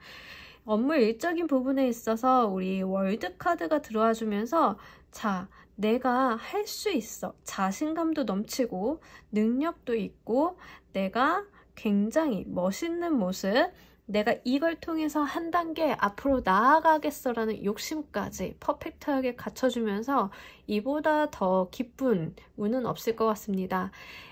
S1: 업무 일적인 부분에 있어서 우리 월드 카드가 들어와 주면서, 자, 내가 할 수 있어, 자신감도 넘치고 능력도 있고 내가 굉장히 멋있는 모습, 내가 이걸 통해서 한 단계 앞으로 나아가겠어라는 욕심까지 퍼펙트하게 갖춰주면서 이보다 더 기쁜 운은 없을 것 같습니다.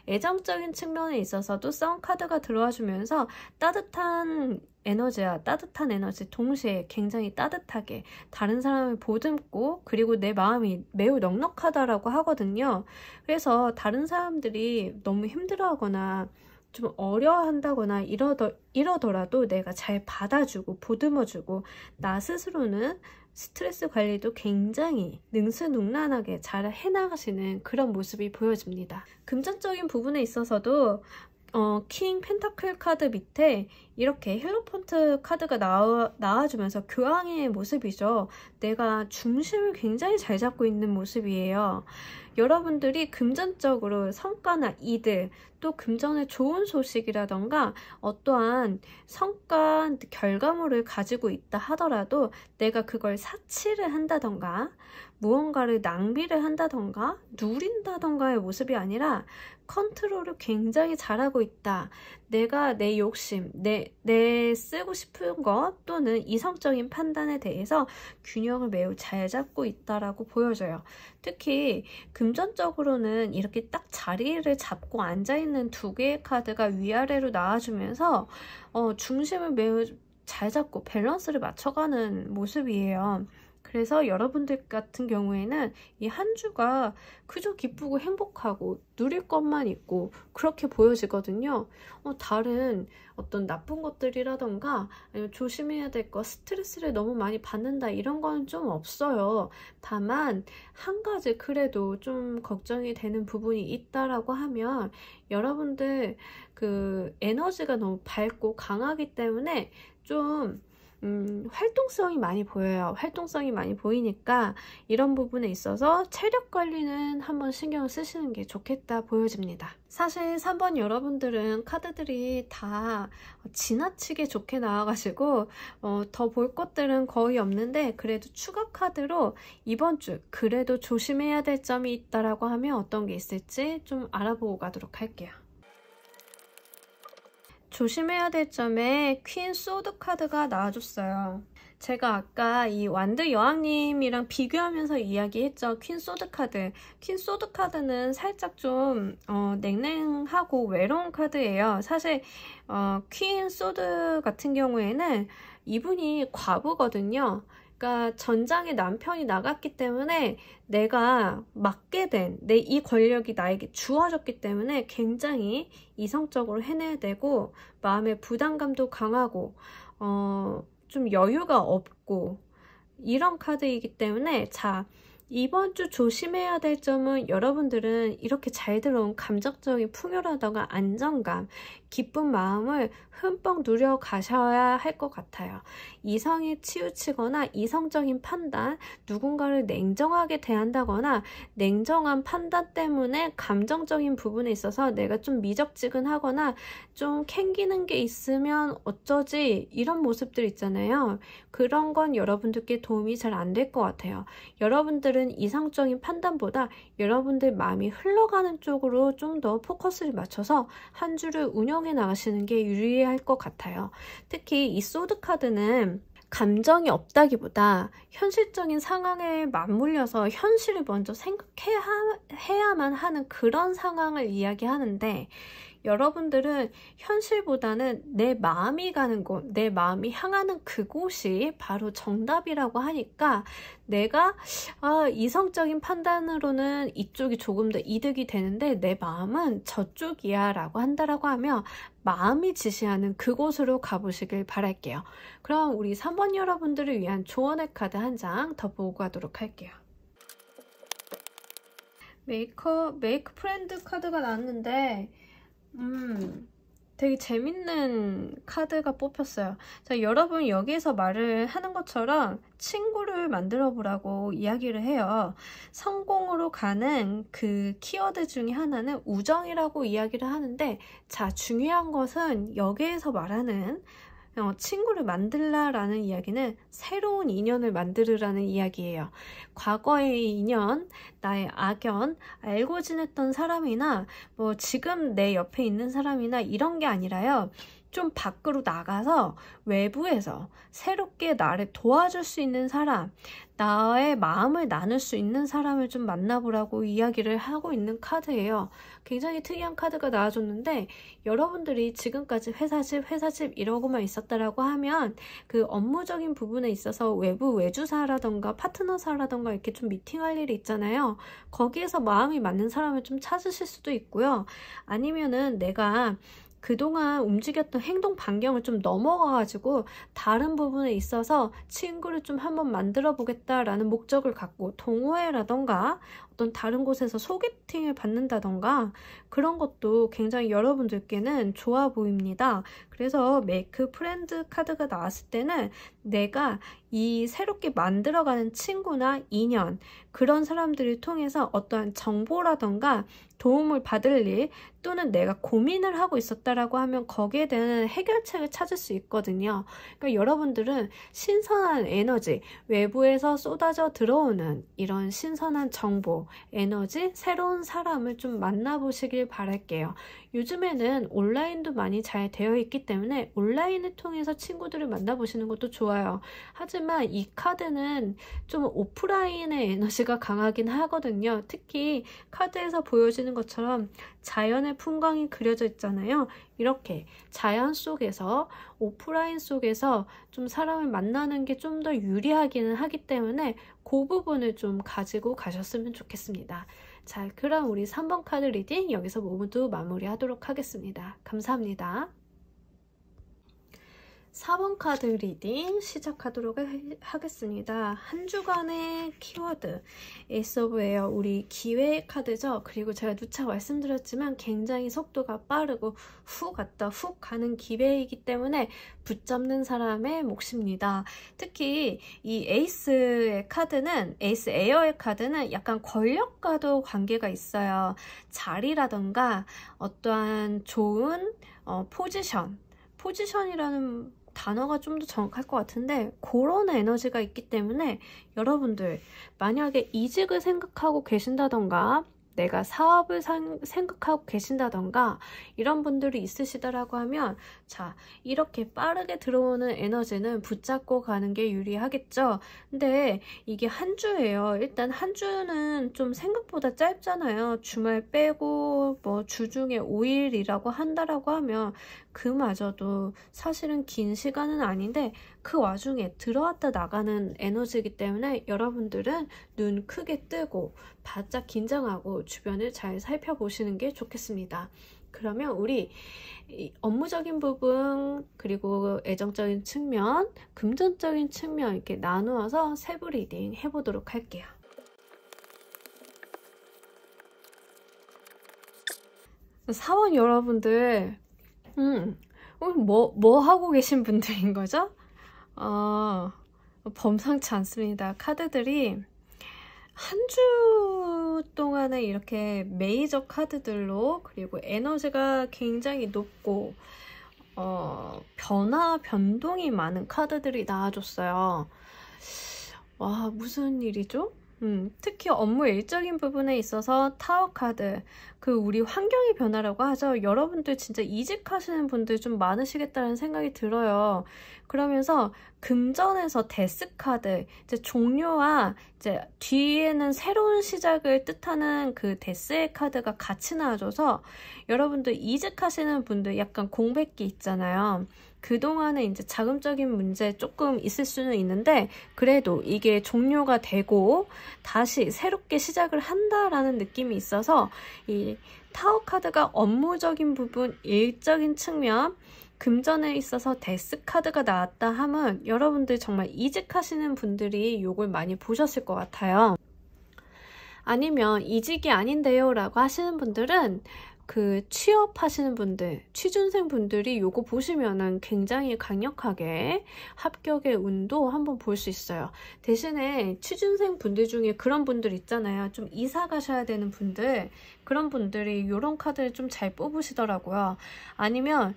S1: 애정적인 측면에 있어서도 썬카드가 들어와 주면서 따뜻한 에너지와 따뜻한 에너지 동시에 굉장히 따뜻하게 다른 사람을 보듬고, 그리고 내 마음이 매우 넉넉하다라고 하거든요. 그래서 다른 사람들이 너무 힘들어하거나 좀 어려워한다거나 이러더라도 내가 잘 받아주고 보듬어주고, 나 스스로는 스트레스 관리도 굉장히 능수능란하게 잘 해나가시는 그런 모습이 보여집니다. 금전적인 부분에 있어서도 킹 펜타클 카드 밑에 이렇게 힐로폰트 카드가 나와주면서 교황의 모습이죠. 내가 중심을 굉장히 잘 잡고 있는 모습이에요. 여러분들이 금전적으로 성과나 이득, 또 금전의 좋은 소식이라던가 어떠한 성과, 결과물을 가지고 있다 하더라도 내가 그걸 사치를 한다던가 무언가를 낭비를 한다던가 누린다던가의 모습이 아니라 컨트롤을 굉장히 잘하고 있다. 내가 내 욕심, 내 내 쓰고 싶은 것 또는 이성적인 판단에 대해서 균형을 매우 잘 잡고 있다라고 보여져요. 특히 금전적으로는 이렇게 딱 자리를 잡고 앉아있는 두 개의 카드가 위아래로 나와주면서 중심을 매우 잘 잡고 밸런스를 맞춰가는 모습이에요. 그래서 여러분들 같은 경우에는 이 한 주가 그저 기쁘고 행복하고 누릴 것만 있고 그렇게 보여지거든요. 다른 어떤 나쁜 것들이라던가 아니면 조심해야 될 것, 스트레스를 너무 많이 받는다 이런 건 좀 없어요. 다만 한 가지 그래도 좀 걱정이 되는 부분이 있다라고 하면 여러분들 그 에너지가 너무 밝고 강하기 때문에 좀 활동성이 많이 보여요. 활동성이 많이 보이니까 이런 부분에 있어서 체력 관리는 한번 신경을 쓰시는 게 좋겠다 보여집니다. 사실 3번 여러분들은 카드들이 다 지나치게 좋게 나와가지고 더 볼 것들은 거의 없는데 그래도 추가 카드로 이번 주 그래도 조심해야 될 점이 있다라고 하면 어떤 게 있을지 좀 알아보고 가도록 할게요. 조심해야 될 점에 퀸 소드 카드가 나와줬어요. 제가 아까 이 완드 여왕님이랑 비교하면서 이야기했죠. 퀸 소드 카드. 퀸 소드 카드는 살짝 좀 냉랭하고 외로운 카드예요. 사실 퀸 소드 같은 경우에는 이분이 과부거든요. 그러니까 전장에 남편이 나갔기 때문에 내가 맡게 된 이 권력이 나에게 주어졌기 때문에 굉장히 이성적으로 해내야 되고 마음의 부담감도 강하고 좀 여유가 없고 이런 카드이기 때문에 자 이번 주 조심해야 될 점은 여러분들은 이렇게 잘 들어온 감정적인 풍요라던가 안정감, 기쁜 마음을 흠뻑 누려 가셔야 할 것 같아요. 이성에 치우치거나 이성적인 판단, 누군가를 냉정하게 대한다거나 냉정한 판단 때문에 감정적인 부분에 있어서 내가 좀 미적지근하거나 좀 캥기는 게 있으면 어쩌지 이런 모습들 있잖아요. 그런 건 여러분들께 도움이 잘 안 될 것 같아요. 여러분들은 이성적인 판단보다 여러분들 마음이 흘러가는 쪽으로 좀 더 포커스를 맞춰서 한 주를 운영해 나가시는 게 유리할 것 같아요. 특히 이 소드 카드는 감정이 없다기보다 현실적인 상황에 맞물려서 현실을 먼저 생각해야만 하는 그런 상황을 이야기하는데 여러분들은 현실보다는 내 마음이 가는 곳, 내 마음이 향하는 그곳이 바로 정답이라고 하니까 내가 이성적인 판단으로는 이쪽이 조금 더 이득이 되는데 내 마음은 저쪽이야 라고 한다라고 하면 마음이 지시하는 그곳으로 가보시길 바랄게요. 그럼 우리 3번 여러분들을 위한 조언의 카드 한 장 더 보고 가도록 할게요. 메이크 프렌드 카드가 나왔는데 되게 재밌는 카드가 뽑혔어요. 자, 여러분 여기에서 말을 하는 것처럼 친구를 만들어 보라고 이야기를 해요. 성공으로 가는 그 키워드 중에 하나는 우정이라고 이야기를 하는데 자, 중요한 것은 여기에서 말하는 친구를 만들라라는 이야기는 새로운 인연을 만들으라는 이야기예요. 과거의 인연, 나의 악연, 알고 지냈던 사람이나 뭐 지금 내 옆에 있는 사람이나 이런 게 아니라요. 좀 밖으로 나가서 외부에서 새롭게 나를 도와줄 수 있는 사람, 나의 마음을 나눌 수 있는 사람을 좀 만나보라고 이야기를 하고 있는 카드예요. 굉장히 특이한 카드가 나와줬는데 여러분들이 지금까지 회사집 이러고만 있었다라고 하면 그 업무적인 부분에 있어서 외주사라던가 파트너사라던가 이렇게 좀 미팅할 일이 있잖아요. 거기에서 마음이 맞는 사람을 좀 찾으실 수도 있고요. 아니면은 내가 그동안 움직였던 행동 반경을 좀 넘어가가지고 다른 부분에 있어서 친구를 좀 한번 만들어 보겠다라는 목적을 갖고 동호회라던가 어떤 다른 곳에서 소개팅을 받는다던가 그런 것도 굉장히 여러분들께는 좋아 보입니다. 그래서 메이크 프렌드 카드가 나왔을 때는 내가 이 새롭게 만들어가는 친구나 인연 그런 사람들을 통해서 어떠한 정보라던가 도움을 받을 일 또는 내가 고민을 하고 있었다라고 하면 거기에 대한 해결책을 찾을 수 있거든요. 그러니까 여러분들은 신선한 에너지, 외부에서 쏟아져 들어오는 이런 신선한 정보, 에너지, 새로운 사람을 좀 만나보시길 바랄게요. 요즘에는 온라인도 많이 잘 되어 있기 때문에 온라인을 통해서 친구들을 만나보시는 것도 좋아요. 하지만 이 카드는 좀 오프라인의 에너지가 강하긴 하거든요. 특히 카드에서 보여지는 것처럼 자연의 풍광이 그려져 있잖아요. 이렇게 자연 속에서 오프라인 속에서 좀 사람을 만나는 게 좀 더 유리하기는 하기 때문에 그 부분을 좀 가지고 가셨으면 좋겠습니다. 자, 그럼 우리 3번 카드 리딩 여기서 모두 마무리하도록 하겠습니다. 감사합니다. 4번 카드 리딩 시작하도록 하겠습니다. 한 주간의 키워드 에이스 오브 에어, 우리 기회의 카드죠. 그리고 제가 누차 말씀드렸지만 굉장히 속도가 빠르고 훅 갔다 훅 가는 기회이기 때문에 붙잡는 사람의 몫입니다. 특히 이 에이스의 카드는, 에이스 에어의 카드는 약간 권력과도 관계가 있어요. 자리라던가 어떠한 좋은 포지션이라는 단어가 좀 더 정확할 것 같은데 그런 에너지가 있기 때문에 여러분들 만약에 이직을 생각하고 계신다던가 내가 사업을 생각하고 계신다던가 이런 분들이 있으시다라고 하면 자, 이렇게 빠르게 들어오는 에너지는 붙잡고 가는 게 유리하겠죠. 근데 이게 한 주예요. 일단 한 주는 좀 생각보다 짧잖아요. 주말 빼고 뭐 주중에 5일이라고 한다라고 하면 그마저도 사실은 긴 시간은 아닌데 그 와중에 들어왔다 나가는 에너지이기 때문에 여러분들은 눈 크게 뜨고 바짝 긴장하고 주변을 잘 살펴보시는 게 좋겠습니다. 그러면 우리 업무적인 부분 그리고 애정적인 측면, 금전적인 측면 이렇게 나누어서 세부 리딩 해보도록 할게요. 사원 여러분들 뭐 하고 계신 분들인 거죠? 범상치 않습니다. 카드들이 한 주 동안에 이렇게 메이저 카드들로 그리고 에너지가 굉장히 높고 변동이 많은 카드들이 나와줬어요. 와, 무슨 일이죠? 특히 업무 일적인 부분에 있어서 타워 카드, 그 우리 환경의 변화라고 하죠. 여러분들 진짜 이직하시는 분들 좀 많으시겠다는 생각이 들어요. 그러면서 금전에서 데스 카드, 이제 종료와 이제 뒤에는 새로운 시작을 뜻하는 그 데스의 카드가 같이 나와줘서 여러분들 이직하시는 분들 약간 공백기 있잖아요. 그동안에 이제 자금적인 문제 조금 있을 수는 있는데 그래도 이게 종료가 되고 다시 새롭게 시작을 한다라는 느낌이 있어서 이 타워 카드가 업무적인 부분, 일적인 측면, 금전에 있어서 데스 카드가 나왔다 하면 여러분들 정말 이직하시는 분들이 욕을 많이 보셨을 것 같아요. 아니면 이직이 아닌데요 라고 하시는 분들은 그 취업하시는 분들, 취준생 분들이 요거 보시면은 굉장히 강력하게 합격의 운도 한번 볼 수 있어요. 대신에 취준생 분들 중에 그런 분들 있잖아요. 좀 이사 가셔야 되는 분들, 그런 분들이 요런 카드를 좀 잘 뽑으시더라고요. 아니면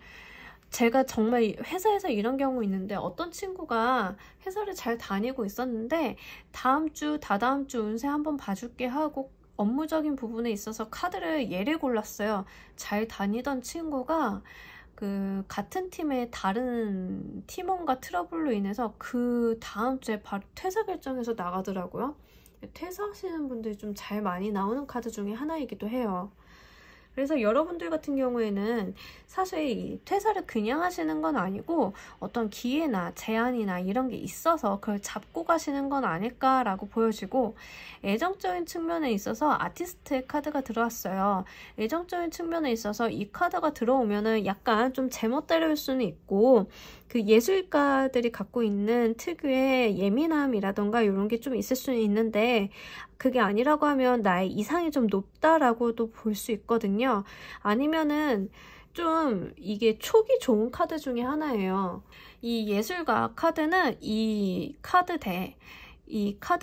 S1: 제가 정말 회사에서 이런 경우 있는데 어떤 친구가 회사를 잘 다니고 있었는데 다음 주, 다다음 주 운세 한번 봐줄게 하고 업무적인 부분에 있어서 카드를 얘를 골랐어요. 잘 다니던 친구가 그 같은 팀의 다른 팀원과 트러블로 인해서 그 다음 주에 바로 퇴사 결정해서 나가더라고요. 퇴사하시는 분들이 좀 잘 많이 나오는 카드 중에 하나이기도 해요. 그래서 여러분들 같은 경우에는 사실 이 퇴사를 그냥 하시는 건 아니고 어떤 기회나 제안이나 이런 게 있어서 그걸 잡고 가시는 건 아닐까라고 보여지고 애정적인 측면에 있어서 아티스트의 카드가 들어왔어요. 애정적인 측면에 있어서 이 카드가 들어오면은 약간 좀 제멋대로일 수는 있고 그 예술가들이 갖고 있는 특유의 예민함이라던가 이런 게 좀 있을 수는 있는데 그게 아니라고 하면 나의 이상이 좀 높다라고도 볼 수 있거든요. 아니면은 좀 이게 촉이 좋은 카드 중에 하나예요. 이 예술가 카드는 이 카드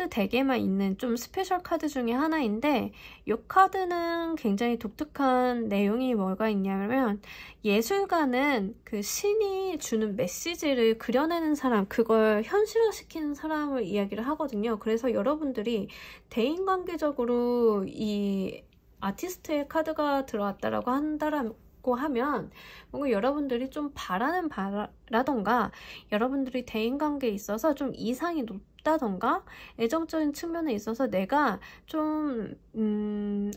S1: 덱에만 있는 좀 스페셜 카드 중에 하나인데 이 카드는 굉장히 독특한 내용이 뭐가 있냐면 예술가는 그 신이 주는 메시지를 그려내는 사람, 그걸 현실화시키는 사람을 이야기를 하거든요. 그래서 여러분들이 대인관계적으로 이 아티스트의 카드가 들어왔다라고 있고 하면 뭔가 여러분들이 좀 바라는 바라던가 여러분들이 대인관계에 있어서 좀 이상이 높다던가 애정적인 측면에 있어서 내가 좀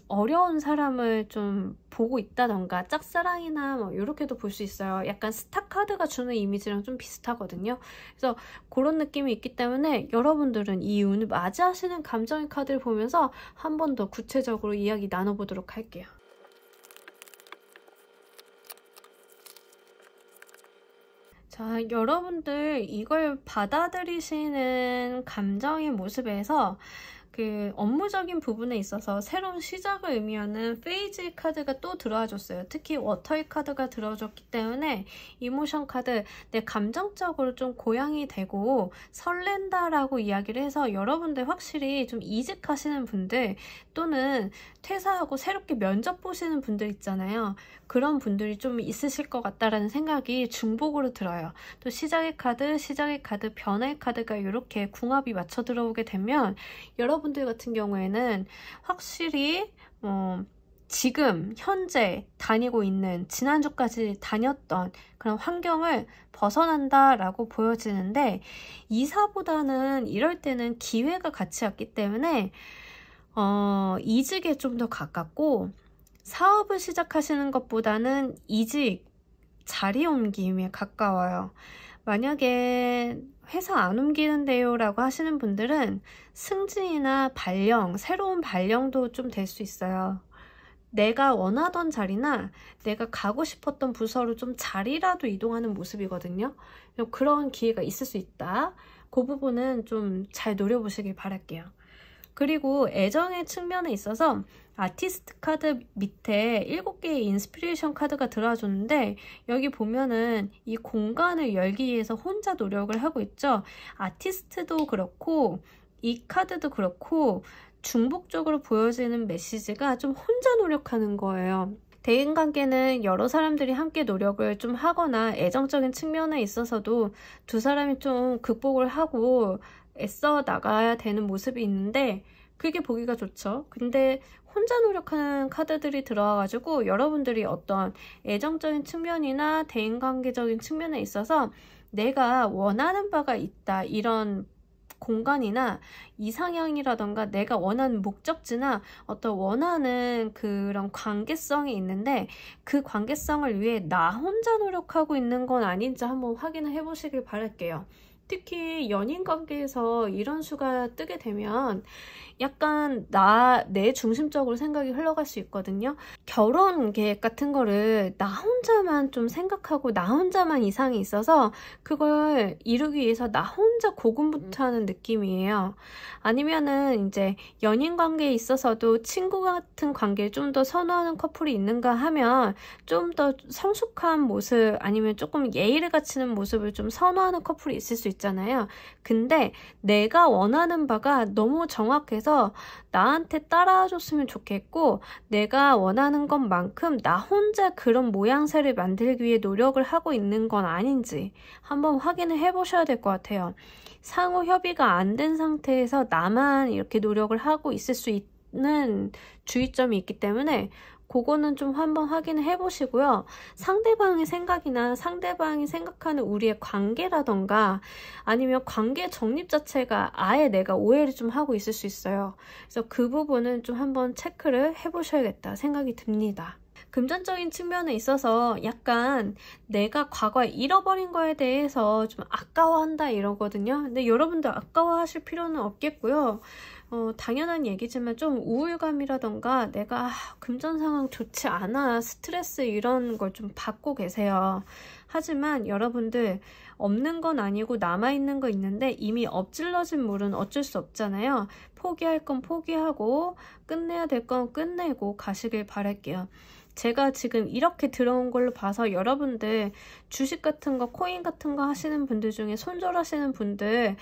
S1: 어려운 사람을 좀 보고 있다던가 짝사랑이나 뭐 이렇게도 볼 수 있어요. 약간 스타 카드가 주는 이미지랑 좀 비슷하거든요. 그래서 그런 느낌이 있기 때문에 여러분들은 이 운을 맞이하시는 감정의 카드를 보면서 한 번 더 구체적으로 이야기 나눠보도록 할게요. 자, 여러분들 이걸 받아들이시는 감정의 모습에서 그 업무적인 부분에 있어서 새로운 시작을 의미하는 페이지 카드가 또 들어와 줬어요. 특히 워터의 카드가 들어줬기 때문에 이모션 카드, 내 감정적으로 좀 고양이 되고 설렌다라고 이야기를 해서 여러분들 확실히 좀 이직하시는 분들 또는 퇴사하고 새롭게 면접 보시는 분들 있잖아요. 그런 분들이 좀 있으실 것 같다라는 생각이 중복으로 들어요. 또 시작의 카드, 변화의 카드가 이렇게 궁합이 맞춰 들어오게 되면 여러분들 같은 경우에는 확실히 지금 현재 다니고 있는 지난주까지 다녔던 그런 환경을 벗어난다라고 보여지는데 이사보다는 이럴 때는 기회가 같이 왔기 때문에 이직에 좀 더 가깝고 사업을 시작하시는 것보다는 이직, 자리 옮김에 가까워요. 만약에 회사 안 옮기는데요 라고 하시는 분들은 승진이나 발령, 새로운 발령도 좀 될 수 있어요. 내가 원하던 자리나 내가 가고 싶었던 부서로 좀 자리라도 이동하는 모습이거든요. 그런 기회가 있을 수 있다. 그 부분은 좀 잘 노려보시길 바랄게요. 그리고 애정의 측면에 있어서 아티스트 카드 밑에 7개의 인스피레이션 카드가 들어와줬는데 여기 보면은 이 공간을 열기 위해서 혼자 노력을 하고 있죠. 아티스트도 그렇고 이 카드도 그렇고 중복적으로 보여지는 메시지가 좀 혼자 노력하는 거예요. 대인관계는 여러 사람들이 함께 노력을 좀 하거나 애정적인 측면에 있어서도 두 사람이 좀 극복을 하고 애써 나가야 되는 모습이 있는데 그게 보기가 좋죠. 근데 혼자 노력하는 카드들이 들어와가지고 여러분들이 어떤 애정적인 측면이나 대인관계적인 측면에 있어서 내가 원하는 바가 있다 이런 공간이나 이상향이라던가 내가 원하는 목적지나 어떤 원하는 그런 관계성이 있는데 그 관계성을 위해 나 혼자 노력하고 있는 건 아닌지 한번 확인을 해보시길 바랄게요. 특히 연인 관계에서 이런 수가 뜨게 되면 약간 내 중심적으로 생각이 흘러갈 수 있거든요. 결혼 계획 같은 거를 나 혼자만 좀 생각하고 나 혼자만 이상이 있어서 그걸 이루기 위해서 나 혼자 고군분투하는 느낌이에요. 아니면은 이제 연인 관계에 있어서도 친구 같은 관계를 좀 더 선호하는 커플이 있는가 하면 좀 더 성숙한 모습 아니면 조금 예의를 갖추는 모습을 좀 선호하는 커플이 있을 수 있잖아요. 근데 내가 원하는 바가 너무 정확해서 나한테 따라줬으면 좋겠고 내가 원하는 것만큼 나 혼자 그런 모양새를 만들기 위해 노력을 하고 있는 건 아닌지 한번 확인을 해보셔야 될 것 같아요. 상호 협의가 안 된 상태에서 나만 이렇게 노력을 하고 있을 수 있는 주의점이 있기 때문에 그거는 좀 한번 확인을 해보시고요. 상대방의 생각이나 상대방이 생각하는 우리의 관계라던가 아니면 관계 정립 자체가 아예 내가 오해를 좀 하고 있을 수 있어요. 그래서 그 부분은 좀 한번 체크를 해보셔야겠다 생각이 듭니다. 금전적인 측면에 있어서 약간 내가 과거에 잃어버린 거에 대해서 좀 아까워한다 이러거든요. 근데 여러분들 아까워하실 필요는 없겠고요. 당연한 얘기지만 좀 우울감이라던가 내가 금전 상황 좋지 않아 스트레스 이런 걸 좀 받고 계세요. 하지만 여러분들 없는 건 아니고 남아있는 거 있는데 이미 엎질러진 물은 어쩔 수 없잖아요. 포기할 건 포기하고 끝내야 될 건 끝내고 가시길 바랄게요. 제가 지금 이렇게 들어온 걸로 봐서 여러분들 주식 같은 거 코인 같은 거 하시는 분들 중에 손절하시는 분들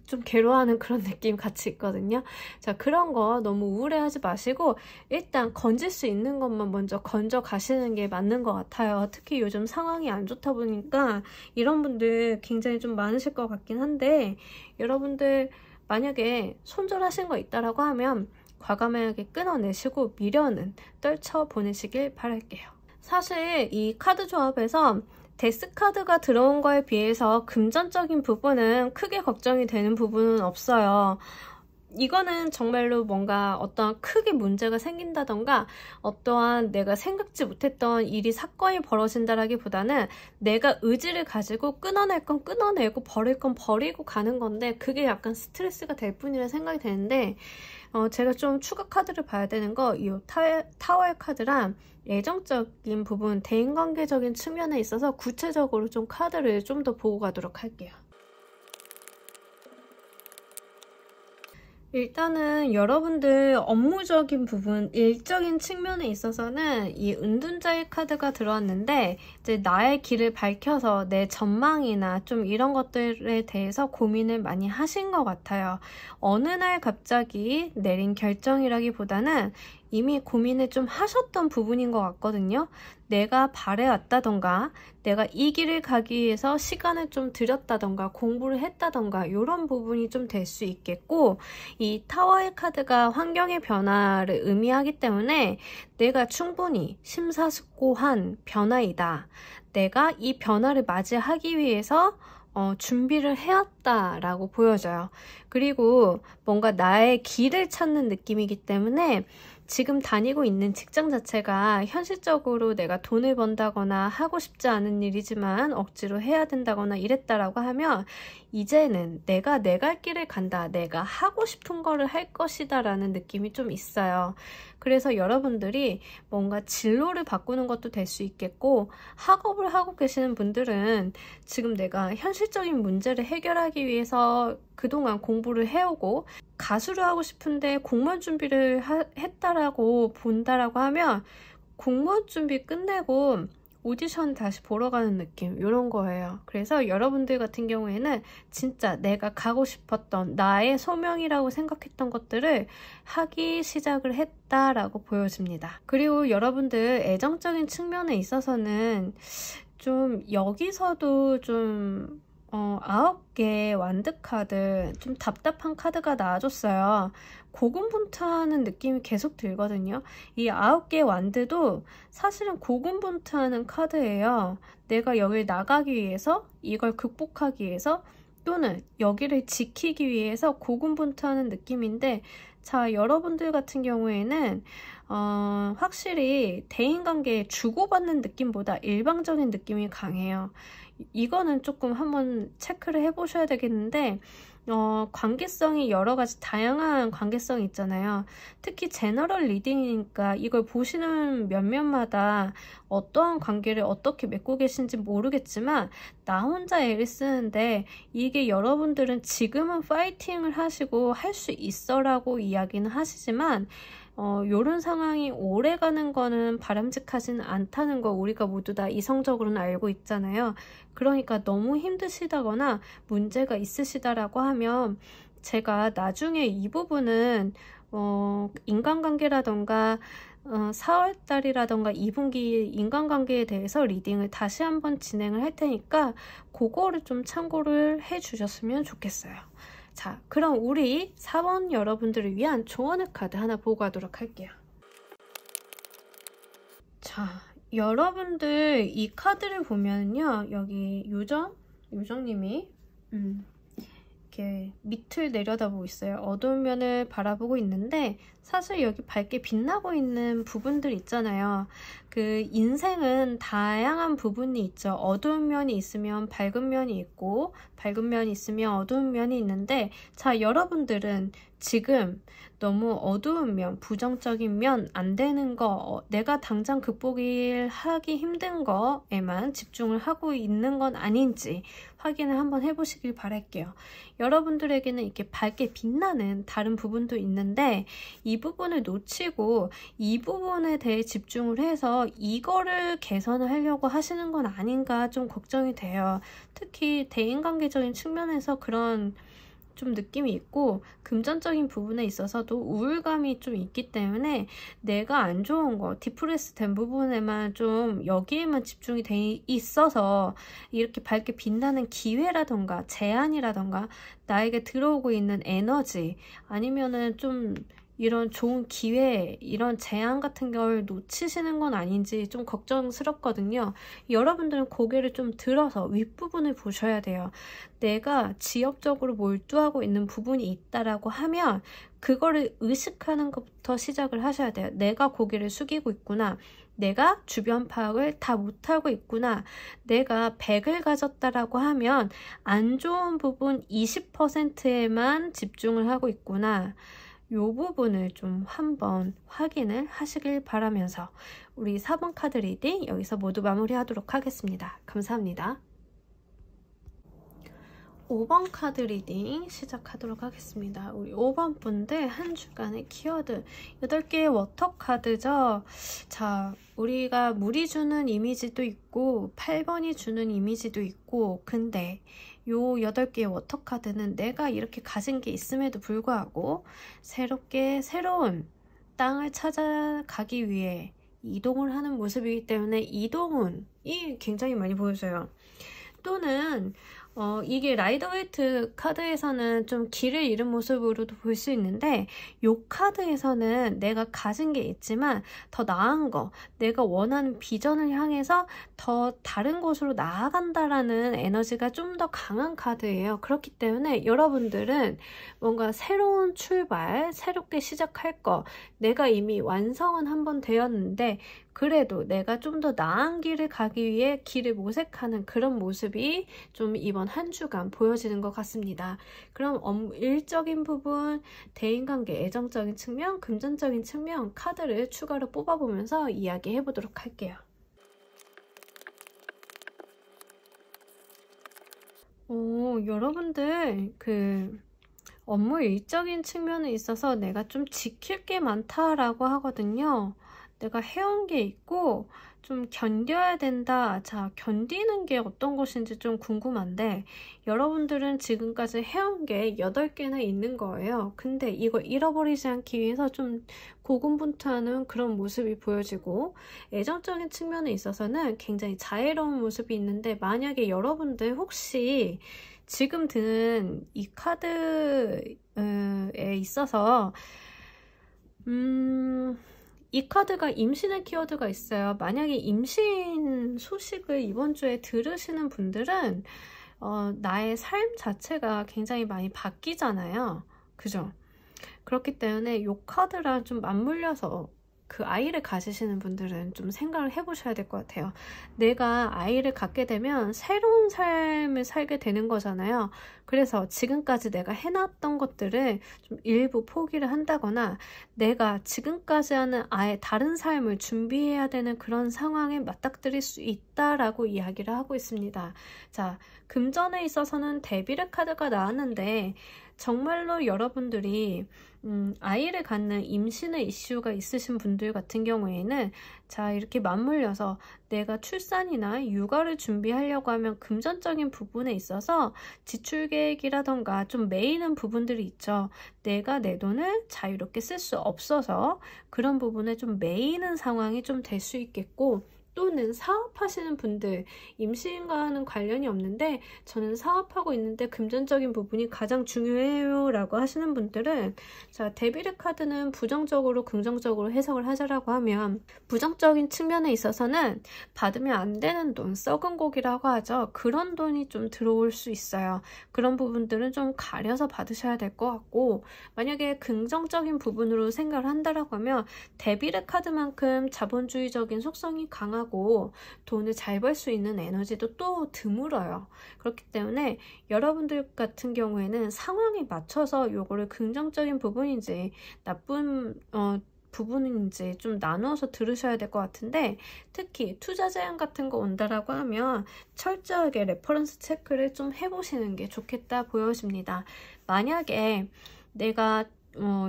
S1: 좀 괴로워하는 그런 느낌 같이 있거든요. 자, 그런 거 너무 우울해하지 마시고 일단 건질 수 있는 것만 먼저 건져 가시는 게 맞는 것 같아요. 특히 요즘 상황이 안 좋다 보니까 이런 분들 굉장히 좀 많으실 것 같긴 한데 여러분들 만약에 손절하신 거 있다라고 하면 과감하게 끊어내시고 미련은 떨쳐 보내시길 바랄게요. 사실 이 카드 조합에서 데스 카드가 들어온 거에 비해서 금전적인 부분은 크게 걱정이 되는 부분은 없어요. 이거는 정말로 뭔가 어떠한 크게 문제가 생긴다던가 어떠한 내가 생각지 못했던 일이 사건이 벌어진다라기보다는 내가 의지를 가지고 끊어낼 건 끊어내고 버릴 건 버리고 가는 건데 그게 약간 스트레스가 될 뿐이라 생각이 되는데 제가 좀 추가 카드를 봐야 되는 거 이 타워의 카드랑 애정적인 부분, 대인관계적인 측면에 있어서 구체적으로 좀 카드를 좀 더 보고 가도록 할게요. 일단은 여러분들 업무적인 부분, 일적인 측면에 있어서는 이 은둔자의 카드가 들어왔는데 이제 나의 길을 밝혀서 내 전망이나 좀 이런 것들에 대해서 고민을 많이 하신 것 같아요. 어느 날 갑자기 내린 결정이라기보다는 이미 고민을 좀 하셨던 부분인 것 같거든요. 내가 바래왔다던가 내가 이 길을 가기 위해서 시간을 좀 들였다던가 공부를 했다던가 이런 부분이 좀 될 수 있겠고 이 타워의 카드가 환경의 변화를 의미하기 때문에 내가 충분히 심사숙고한 변화이다. 내가 이 변화를 맞이하기 위해서 준비를 해왔다라고 보여져요. 그리고 뭔가 나의 길을 찾는 느낌이기 때문에 지금 다니고 있는 직장 자체가 현실적으로 내가 돈을 번다거나 하고 싶지 않은 일이지만 억지로 해야 된다거나 이랬다라고 하면 이제는 내가 내 갈 길을 간다. 내가 하고 싶은 거를 할 것이다 라는 느낌이 좀 있어요. 그래서 여러분들이 뭔가 진로를 바꾸는 것도 될 수 있겠고 학업을 하고 계시는 분들은 지금 내가 현실적인 문제를 해결하기 위해서 그동안 공부를 해오고 가수를 하고 싶은데 공무원 준비를 했다라고 본다라고 하면 공무원 준비 끝내고 오디션 다시 보러 가는 느낌 이런 거예요. 그래서 여러분들 같은 경우에는 진짜 내가 가고 싶었던 나의 소명이라고 생각했던 것들을 하기 시작을 했다라고 보여집니다. 그리고 여러분들 애정적인 측면에 있어서는 좀 여기서도 좀 9개 완드 카드 좀 답답한 카드가 나와줬어요. 고군분투하는 느낌이 계속 들거든요. 이 9개 완드도 사실은 고군분투하는 카드예요. 내가 여길 나가기 위해서 이걸 극복하기 위해서 또는 여기를 지키기 위해서 고군분투하는 느낌인데 자 여러분들 같은 경우에는 확실히 대인관계에 주고받는 느낌보다 일방적인 느낌이 강해요. 이거는 조금 한번 체크를 해보셔야 되겠는데 관계성이 여러 가지 다양한 관계성이 있잖아요. 특히 제너럴 리딩이니까 이걸 보시는 몇몇마다 어떠한 관계를 어떻게 맺고 계신지 모르겠지만 나 혼자 애를 쓰는데 이게 여러분들은 지금은 파이팅을 하시고 할 수 있어 라고 이야기는 하시지만 요런 상황이 오래 가는 거는 바람직하지는 않다는 거 우리가 모두 다 이성적으로는 알고 있잖아요. 그러니까 너무 힘드시다거나 문제가 있으시다라고 하면 제가 나중에 이 부분은 인간관계라던가 4월달이라던가 2분기 인간관계에 대해서 리딩을 다시 한번 진행을 할 테니까 그거를 좀 참고를 해주셨으면 좋겠어요. 자, 그럼 우리 4번 여러분들을 위한 조언의 카드 하나 보고 가도록 할게요. 자, 여러분들 이 카드를 보면요. 여기 요정님이 이렇게 밑을 내려다보고 있어요. 어두운 면을 바라보고 있는데 사실 여기 밝게 빛나고 있는 부분들 있잖아요. 그 인생은 다양한 부분이 있죠. 어두운 면이 있으면 밝은 면이 있고 밝은 면이 있으면 어두운 면이 있는데 자 여러분들은 지금 너무 어두운 면, 부정적인 면, 안 되는 거, 내가 당장 극복을 하기 힘든 거에만 집중을 하고 있는 건 아닌지 확인을 한번 해보시길 바랄게요. 여러분들에게는 이렇게 밝게 빛나는 다른 부분도 있는데 이 부분을 놓치고 이 부분에 대해 집중을 해서 이거를 개선을 하려고 하시는 건 아닌가 좀 걱정이 돼요. 특히 대인관계적인 측면에서 그런 좀 느낌이 있고 금전적인 부분에 있어서도 우울감이 좀 있기 때문에 내가 안 좋은 거 디프레스 된 부분에만 좀 여기에만 집중이 돼 있어서 이렇게 밝게 빛나는 기회라던가 제안이라던가 나에게 들어오고 있는 에너지 아니면은 좀 이런 좋은 기회, 이런 제안 같은 걸 놓치시는 건 아닌지 좀 걱정스럽거든요. 여러분들은 고개를 좀 들어서 윗부분을 보셔야 돼요. 내가 지역적으로 몰두하고 있는 부분이 있다라고 하면 그거를 의식하는 것부터 시작을 하셔야 돼요. 내가 고개를 숙이고 있구나. 내가 주변 파악을 다 못하고 있구나. 내가 100을 가졌다라고 하면 안 좋은 부분 20%에만 집중을 하고 있구나. 요 부분을 좀 한번 확인을 하시길 바라면서 우리 4번 카드 리딩 여기서 모두 마무리하도록 하겠습니다. 감사합니다. 5번 카드 리딩 시작하도록 하겠습니다. 우리 5번 분들 한 주간의 키워드 8개의 워터 카드죠. 자, 우리가 물이 주는 이미지도 있고 8번이 주는 이미지도 있고, 근데 요 8개의 워터 카드는 내가 이렇게 가진 게 있음에도 불구하고 새롭게 새로운 땅을 찾아가기 위해 이동을 하는 모습이기 때문에 이동운이 굉장히 많이 보여져요. 또는 이게 라이더웨이트 카드에서는 좀 길을 잃은 모습으로도 볼 수 있는데, 이 카드에서는 내가 가진 게 있지만 더 나은 거, 내가 원하는 비전을 향해서 더 다른 곳으로 나아간다라는 에너지가 좀 더 강한 카드예요. 그렇기 때문에 여러분들은 뭔가 새로운 출발, 새롭게 시작할 거, 내가 이미 완성은 한번 되었는데 그래도 내가 좀 더 나은 길을 가기 위해 길을 모색하는 그런 모습이 좀 이번 한 주간 보여지는 것 같습니다. 그럼 일적인 부분, 대인관계, 애정적인 측면, 금전적인 측면 카드를 추가로 뽑아보면서 이야기해 보도록 할게요. 여러분들 업무 일적인 측면에 있어서 내가 좀 지킬 게 많다라고 하거든요. 내가 해온 게 있고 좀 견뎌야 된다. 자, 견디는 게 어떤 것인지 좀 궁금한데, 여러분들은 지금까지 해온 게 8개나 있는 거예요. 근데 이걸 잃어버리지 않기 위해서 좀 고군분투하는 그런 모습이 보여지고, 애정적인 측면에 있어서는 굉장히 자애로운 모습이 있는데, 만약에 여러분들 혹시 지금 드는 이 카드에 있어서 이 카드가 임신의 키워드가 있어요. 만약에 임신 소식을 이번 주에 들으시는 분들은 나의 삶 자체가 굉장히 많이 바뀌잖아요. 그죠? 그렇기 때문에 이 카드랑 좀 맞물려서 그 아이를 가지시는 분들은 좀 생각을 해보셔야 될 것 같아요. 내가 아이를 갖게 되면 새로운 삶을 살게 되는 거잖아요. 그래서 지금까지 내가 해놨던 것들을 좀 일부 포기를 한다거나, 내가 지금까지 하는 아예 다른 삶을 준비해야 되는 그런 상황에 맞닥뜨릴 수 있다라고 이야기를 하고 있습니다. 자, 금전에 있어서는 데빌의 카드가 나왔는데, 정말로 여러분들이 아이를 갖는 임신의 이슈가 있으신 분들 같은 경우에는, 자, 이렇게 맞물려서 내가 출산이나 육아를 준비하려고 하면 금전적인 부분에 있어서 지출 계획이라던가 좀 메이는 부분들이 있죠. 내가 내 돈을 자유롭게 쓸 수 없어서 그런 부분에 좀 메이는 상황이 좀 될 수 있겠고, 또는 사업하시는 분들, 임신과는 관련이 없는데 저는 사업하고 있는데 금전적인 부분이 가장 중요해요 라고 하시는 분들은, 자, 데빌의 카드는 부정적으로 긍정적으로 해석을 하자라고 하면, 부정적인 측면에 있어서는 받으면 안 되는 돈, 썩은 고기라고 하죠. 그런 돈이 좀 들어올 수 있어요. 그런 부분들은 좀 가려서 받으셔야 될 것 같고, 만약에 긍정적인 부분으로 생각을 한다라고 하면 데빌의 카드만큼 자본주의적인 속성이 강하고 돈을 잘 벌 수 있는 에너지도 또 드물어요. 그렇기 때문에 여러분들 같은 경우에는 상황에 맞춰서 요거를 긍정적인 부분인지 나쁜 부분인지 좀 나누어서 들으셔야 될 것 같은데, 특히 투자 제한 같은 거 온다라고 하면 철저하게 레퍼런스 체크를 좀 해보시는 게 좋겠다 보여집니다. 만약에 내가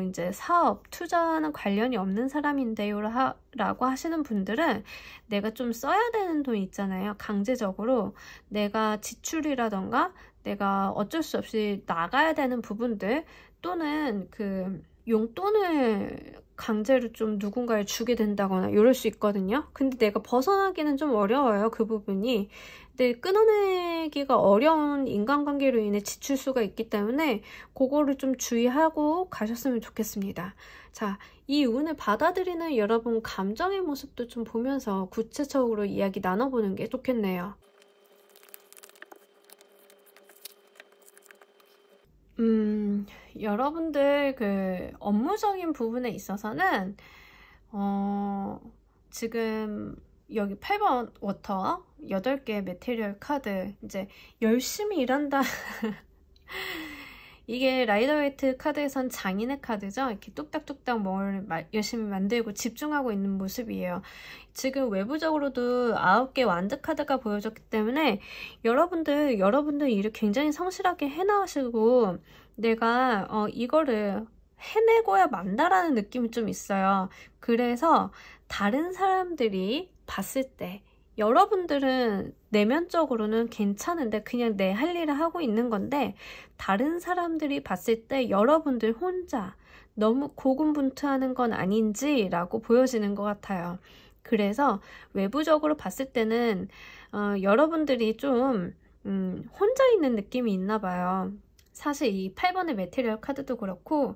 S1: 이제 사업, 투자는 관련이 없는 사람인데요 라고 하시는 분들은, 내가 좀 써야 되는 돈 있잖아요. 강제적으로 내가 지출이라던가 내가 어쩔 수 없이 나가야 되는 부분들, 또는 그 용돈을 강제로 좀 누군가에 주게 된다거나 이럴 수 있거든요. 근데 내가 벗어나기는 좀 어려워요, 그 부분이. 근데 끊어내기가 어려운 인간관계로 인해 지출수가 있기 때문에 그거를 좀 주의하고 가셨으면 좋겠습니다. 자, 이 운을 받아들이는 여러분 감정의 모습도 좀 보면서 구체적으로 이야기 나눠보는 게 좋겠네요. 여러분들 그 업무적인 부분에 있어서는 지금 여기 8번 워터 8개 메테리얼 카드, 이제 열심히 일한다. 이게 라이더웨이트 카드에선 장인의 카드죠. 이렇게 뚝딱뚝딱 뭘 열심히 만들고 집중하고 있는 모습이에요. 지금 외부적으로도 9개 완드 카드가 보여졌기 때문에 여러분들 일을 굉장히 성실하게 해나가시고 내가 이거를 해내고야 만다라는 느낌이 좀 있어요. 그래서 다른 사람들이 봤을 때 여러분들은 내면적으로는 괜찮은데 그냥 내 할 일을 하고 있는 건데 다른 사람들이 봤을 때 여러분들 혼자 너무 고군분투하는 건 아닌지라고 보여지는 것 같아요. 그래서 외부적으로 봤을 때는 여러분들이 좀 혼자 있는 느낌이 있나 봐요. 사실 이 8번의 메테리얼 카드도 그렇고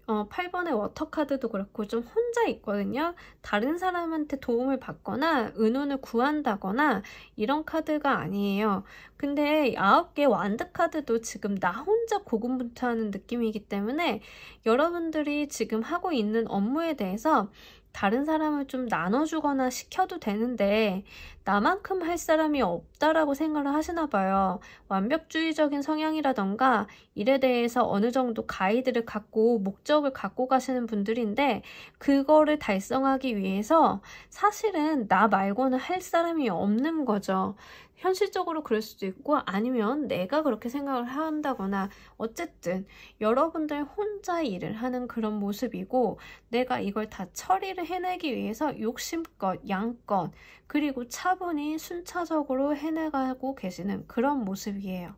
S1: 8번의 워터 카드도 그렇고 좀 혼자 있거든요. 다른 사람한테 도움을 받거나 은혼을 구한다거나 이런 카드가 아니에요. 근데 9개 완드 카드도 지금 나 혼자 고군분투하는 느낌이기 때문에 여러분들이 지금 하고 있는 업무에 대해서 다른 사람을 좀 나눠주거나 시켜도 되는데 나만큼 할 사람이 없다라고 생각을 하시나 봐요. 완벽주의적인 성향이라던가 일에 대해서 어느 정도 가이드를 갖고 목적을 갖고 가시는 분들인데 그거를 달성하기 위해서 사실은 나 말고는 할 사람이 없는 거죠. 현실적으로 그럴 수도 있고 아니면 내가 그렇게 생각을 한다거나 어쨌든 여러분들 혼자 일을 하는 그런 모습이고 내가 이걸 다 처리를 해내기 위해서 욕심껏 양껏 그리고 차분히 순차적으로 해내가고 계시는 그런 모습이에요.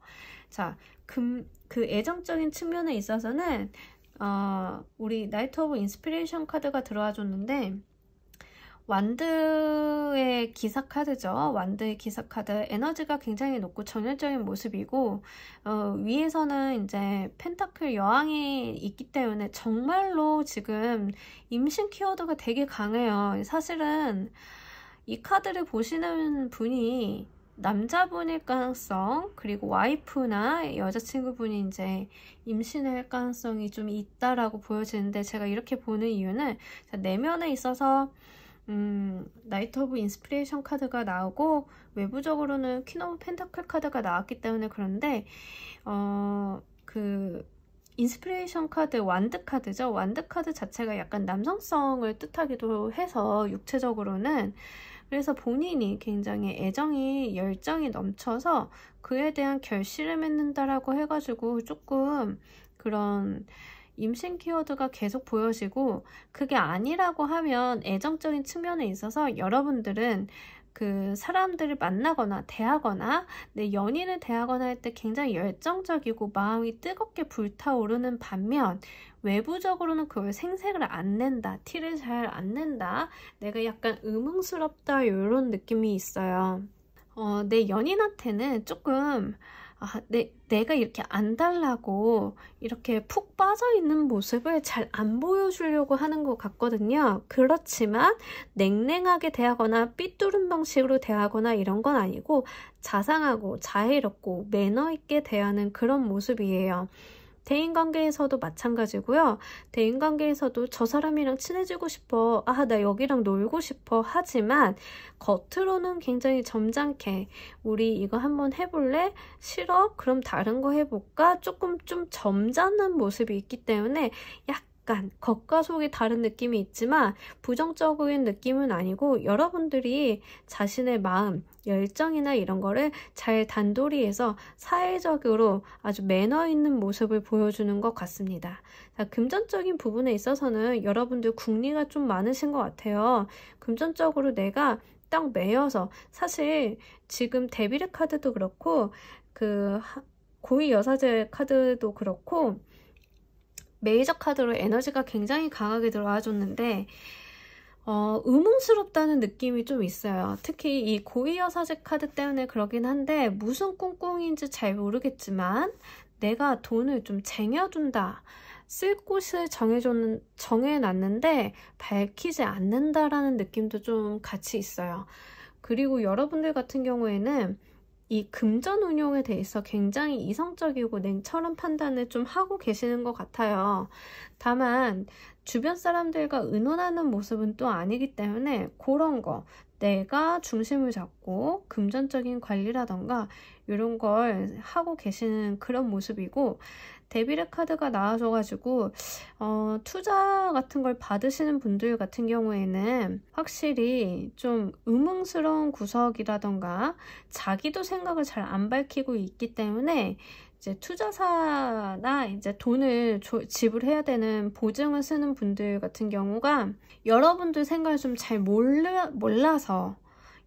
S1: 자, 그 애정적인 측면에 있어서는 우리 나이트 오브 인스피레이션 카드가 들어와 줬는데 완드의 기사 카드죠. 완드의 기사 카드 에너지가 굉장히 높고 정열적인 모습이고 위에서는 이제 펜타클 여왕이 있기 때문에 정말로 지금 임신 키워드가 되게 강해요. 사실은 이 카드를 보시는 분이 남자분일 가능성 그리고 와이프나 여자친구분이 이제 임신할 가능성이 좀 있다라고 보여지는데 제가 이렇게 보는 이유는 내면에 있어서 나이트 오브 인스피레이션 카드가 나오고 외부적으로는 퀸 오브 펜타클 카드가 나왔기 때문에 그런데 그 인스피레이션 카드 완드 카드죠. 완드 카드 자체가 약간 남성성을 뜻하기도 해서 육체적으로는 그래서 본인이 굉장히 애정이 열정이 넘쳐서 그에 대한 결실을 맺는다라고 해가지고 조금 그런 임신 키워드가 계속 보여지고 그게 아니라고 하면 애정적인 측면에 있어서 여러분들은 그 사람들을 만나거나 대하거나 내 연인을 대하거나 할 때 굉장히 열정적이고 마음이 뜨겁게 불타오르는 반면 외부적으로는 그걸 생색을 안 낸다, 티를 잘 안 낸다, 내가 약간 의문스럽다 이런 느낌이 있어요. 내 연인한테는 조금 내가 이렇게 안 달라고 이렇게 푹 빠져있는 모습을 잘 안 보여주려고 하는 것 같거든요. 그렇지만 냉랭하게 대하거나 삐뚤은 방식으로 대하거나 이런 건 아니고 자상하고 자애롭고 매너 있게 대하는 그런 모습이에요. 대인관계에서도 마찬가지고요. 대인관계에서도 저 사람이랑 친해지고 싶어, 나 여기랑 놀고 싶어 하지만 겉으로는 굉장히 점잖게 우리 이거 한번 해볼래? 싫어? 그럼 다른 거 해볼까? 조금 좀 점잖은 모습이 있기 때문에 약간 겉과 속이 다른 느낌이 있지만 부정적인 느낌은 아니고 여러분들이 자신의 마음, 열정이나 이런 거를 잘 단도리해서 사회적으로 아주 매너 있는 모습을 보여주는 것 같습니다. 자, 금전적인 부분에 있어서는 여러분들 궁리가 좀 많으신 것 같아요. 금전적으로 내가 딱 매여서 사실 지금 데빌의 카드도 그렇고 그 고위 여사제 카드도 그렇고 메이저 카드로 에너지가 굉장히 강하게 들어와 줬는데 의문스럽다는 느낌이 좀 있어요. 특히 이 고위여사제 카드 때문에 그러긴 한데 무슨 꿍꿍인지 잘 모르겠지만 내가 돈을 좀 쟁여둔다. 쓸 곳을 정해놨는데 밝히지 않는다라는 느낌도 좀 같이 있어요. 그리고 여러분들 같은 경우에는 이 금전 운용에 대해서 굉장히 이성적이고 냉철한 판단을 좀 하고 계시는 것 같아요. 다만 주변 사람들과 의논하는 모습은 또 아니기 때문에 그런 거 내가 중심을 잡고 금전적인 관리라던가 이런 걸 하고 계시는 그런 모습이고, 데빌의 카드가 나와줘가지고 투자 같은 걸 받으시는 분들 같은 경우에는 확실히 좀 의문스러운 구석이라던가 자기도 생각을 잘 안 밝히고 있기 때문에 이제 투자사나 이제 돈을 지불해야 되는 보증을 쓰는 분들 같은 경우가 여러분들 생각을 좀 잘 몰라서,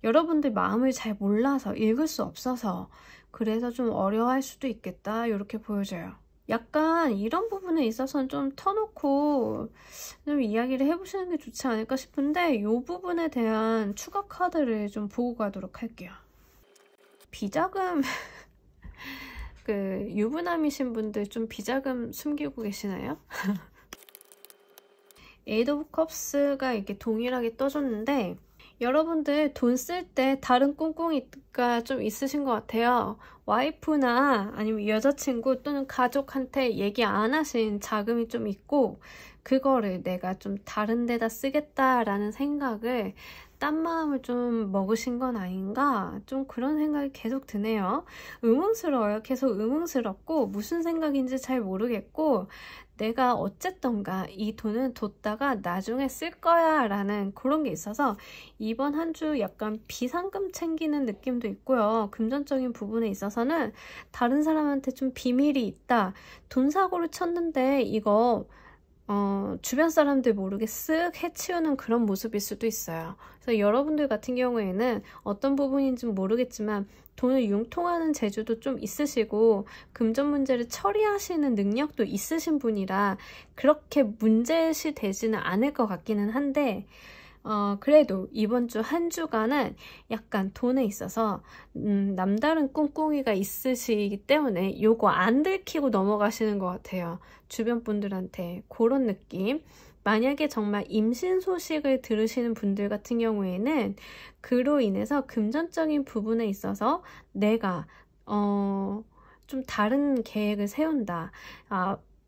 S1: 여러분들 마음을 잘 몰라서 읽을 수 없어서 그래서 좀 어려워할 수도 있겠다, 이렇게 보여져요. 약간 이런 부분에 있어서는 좀 터놓고 좀 이야기를 해보시는 게 좋지 않을까 싶은데, 이 부분에 대한 추가 카드를 좀 보고 가도록 할게요. 비자금 그 유부남이신 분들 좀 비자금 숨기고 계시나요? 에이드 오브 컵스가 이렇게 동일하게 떠줬는데, 여러분들 돈 쓸 때 다른 꿍꿍이가 좀 있으신 것 같아요. 와이프나 아니면 여자친구 또는 가족한테 얘기 안 하신 자금이 좀 있고, 그거를 내가 좀 다른 데다 쓰겠다라는 생각을, 딴 마음을 좀 먹으신 건 아닌가, 좀 그런 생각이 계속 드네요. 의문스러워요. 계속 의문스럽고 무슨 생각인지 잘 모르겠고, 내가 어쨌던가 이 돈은 뒀다가 나중에 쓸 거야 라는 그런 게 있어서 이번 한 주 약간 비상금 챙기는 느낌도 있고요. 금전적인 부분에 있어서는 다른 사람한테 좀 비밀이 있다, 돈 사고를 쳤는데 이거 주변 사람들 모르게 쓱 해치우는 그런 모습일 수도 있어요. 그래서 여러분들 같은 경우에는 어떤 부분인지는 모르겠지만 돈을 융통하는 재주도 좀 있으시고 금전 문제를 처리하시는 능력도 있으신 분이라 그렇게 문제시 되지는 않을 것 같기는 한데, 그래도 이번 주 한 주간은 약간 돈에 있어서 남다른 꿍꿍이가 있으시기 때문에 요거 안 들키고 넘어가시는 것 같아요. 주변 분들한테 그런 느낌. 만약에 정말 임신 소식을 들으시는 분들 같은 경우에는 그로 인해서 금전적인 부분에 있어서 내가 좀 다른 계획을 세운다,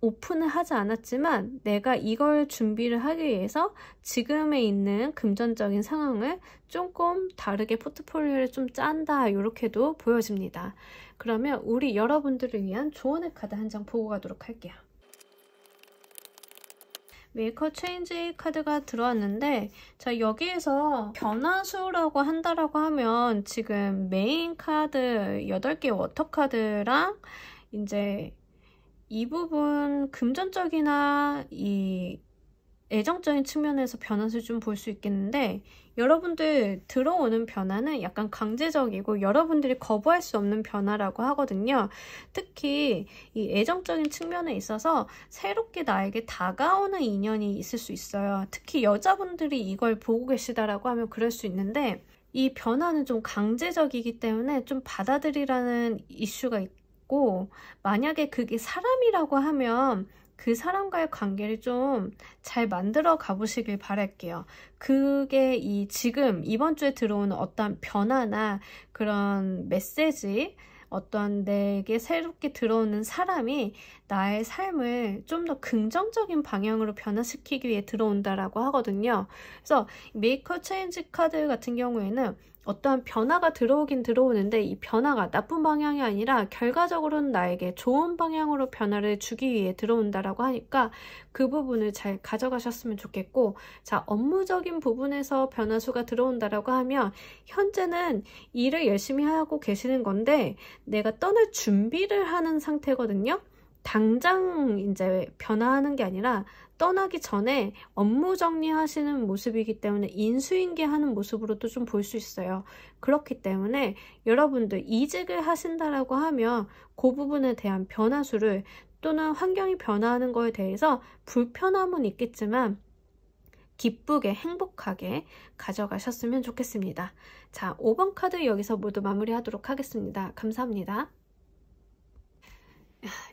S1: 오픈을 하지 않았지만 내가 이걸 준비를 하기 위해서 지금에 있는 금전적인 상황을 조금 다르게 포트폴리오를 좀 짠다, 이렇게도 보여집니다. 그러면 우리 여러분들을 위한 조언의 카드 한 장 보고 가도록 할게요. 메이커 체인지 카드가 들어왔는데, 자, 여기에서 변화수라고 한다라고 하면 지금 메인 카드 8개 워터 카드랑 이제 이 부분 금전적이나 이 애정적인 측면에서 변화를 좀 볼 수 있겠는데, 여러분들 들어오는 변화는 약간 강제적이고 여러분들이 거부할 수 없는 변화라고 하거든요. 특히 이 애정적인 측면에 있어서 새롭게 나에게 다가오는 인연이 있을 수 있어요. 특히 여자분들이 이걸 보고 계시다라고 하면 그럴 수 있는데, 이 변화는 좀 강제적이기 때문에 좀 받아들이라는 이슈가 있고, 만약에 그게 사람이라고 하면 그 사람과의 관계를 좀 잘 만들어 가보시길 바랄게요. 그게 지금 이번 주에 들어오는 어떤 변화나 그런 메시지, 어떤 내게 새롭게 들어오는 사람이 나의 삶을 좀 더 긍정적인 방향으로 변화시키기 위해 들어온다라고 하거든요. 그래서 메이커 체인지 카드 같은 경우에는 어떠한 변화가 들어오긴 들어오는데 이 변화가 나쁜 방향이 아니라 결과적으로는 나에게 좋은 방향으로 변화를 주기 위해 들어온다라고 하니까 그 부분을 잘 가져가셨으면 좋겠고, 자, 업무적인 부분에서 변화수가 들어온다라고 하면 현재는 일을 열심히 하고 계시는 건데 내가 떠날 준비를 하는 상태거든요. 당장 이제 변화하는 게 아니라 떠나기 전에 업무 정리하시는 모습이기 때문에 인수인계하는 모습으로도 좀 볼 수 있어요. 그렇기 때문에 여러분들 이직을 하신다라고 하면 그 부분에 대한 변화수를 또는 환경이 변화하는 거에 대해서 불편함은 있겠지만 기쁘게 행복하게 가져가셨으면 좋겠습니다. 자, 5번 카드 여기서 모두 마무리하도록 하겠습니다. 감사합니다.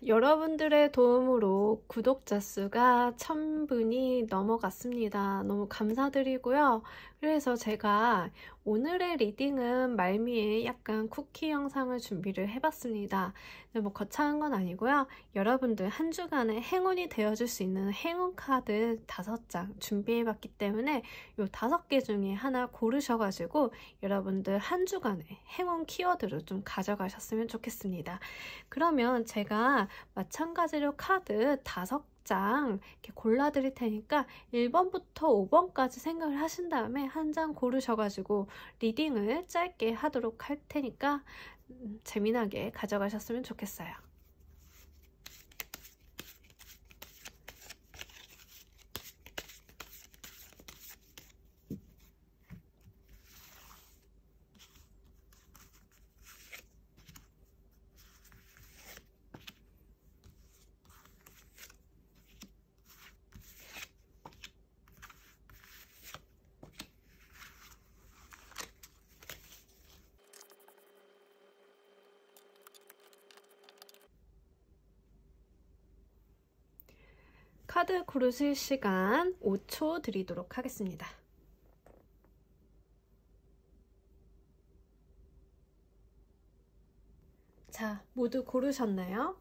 S1: 여러분들의 도움으로 구독자 수가 1000분이 넘어갔습니다. 너무 감사드리고요. 그래서 제가 오늘의 리딩은 말미에 약간 쿠키 영상을 준비를 해봤습니다. 뭐 거창한 건 아니고요. 여러분들 한 주간에 행운이 되어줄 수 있는 행운 카드 5장 준비해봤기 때문에 이 5개 중에 하나 고르셔가지고 여러분들 한 주간에 행운 키워드를 좀 가져가셨으면 좋겠습니다. 그러면 제가 마찬가지로 카드 5장 이렇게 골라드릴 테니까 1번부터 5번까지 생각을 하신 다음에 한 장 고르셔가지고 리딩을 짧게 하도록 할 테니까 재미나게 가져가셨으면 좋겠어요. 카드 고르실 시간 5초 드리도록 하겠습니다. 자, 모두 고르셨나요?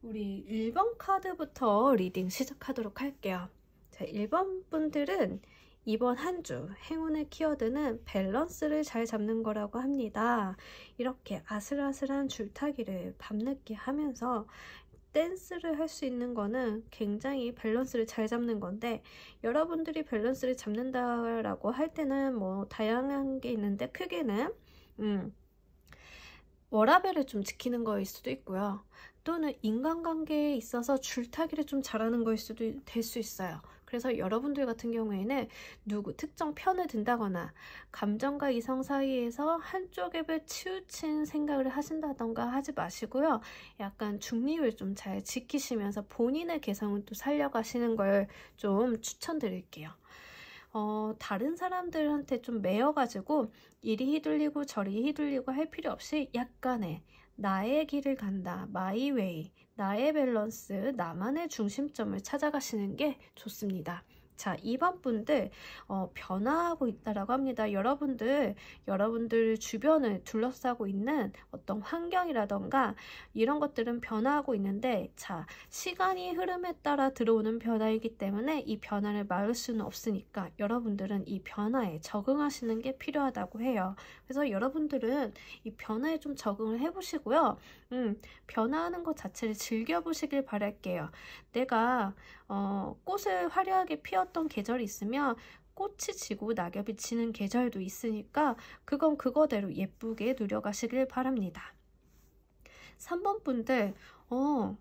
S1: 우리 1번 카드부터 리딩 시작하도록 할게요. 자, 1번 분들은 이번 한 주 행운의 키워드는 밸런스를 잘 잡는 거라고 합니다. 이렇게 아슬아슬한 줄타기를 밤늦게 하면서 댄스를 할 수 있는 거는 굉장히 밸런스를 잘 잡는 건데, 여러분들이 밸런스를 잡는다라고 할 때는 뭐 다양한 게 있는데 크게는 워라밸을 좀 지키는 거일 수도 있고요. 또는 인간관계에 있어서 줄타기를 좀 잘하는 거일 수도 될 수 있어요. 그래서 여러분들 같은 경우에는 누구 특정 편을 든다거나 감정과 이성 사이에서 한쪽에 치우친 생각을 하신다던가 하지 마시고요. 약간 중립을 좀 잘 지키시면서 본인의 개성을 또 살려가시는 걸 좀 추천드릴게요. 다른 사람들한테 좀 매여가지고 이리 휘둘리고 저리 휘둘리고 할 필요 없이 약간의 나의 길을 간다, 마이 웨이, 나의 밸런스, 나만의 중심점을 찾아가시는 게 좋습니다. 자, 2번 분들 변화하고 있다라고 합니다. 여러분들 주변을 둘러싸고 있는 어떤 환경이라던가 이런 것들은 변화하고 있는데, 자, 시간이 흐름에 따라 들어오는 변화이기 때문에 이 변화를 막을 수는 없으니까 여러분들은 이 변화에 적응하시는 게 필요하다고 해요. 그래서 여러분들은 이 변화에 좀 적응을 해보시고요. 변화하는 것 자체를 즐겨보시길 바랄게요. 내가 꽃을 화려하게 피웠던 계절이 있으면 꽃이 지고 낙엽이 지는 계절도 있으니까 그건 그거대로 예쁘게 누려가시길 바랍니다. 3번 분들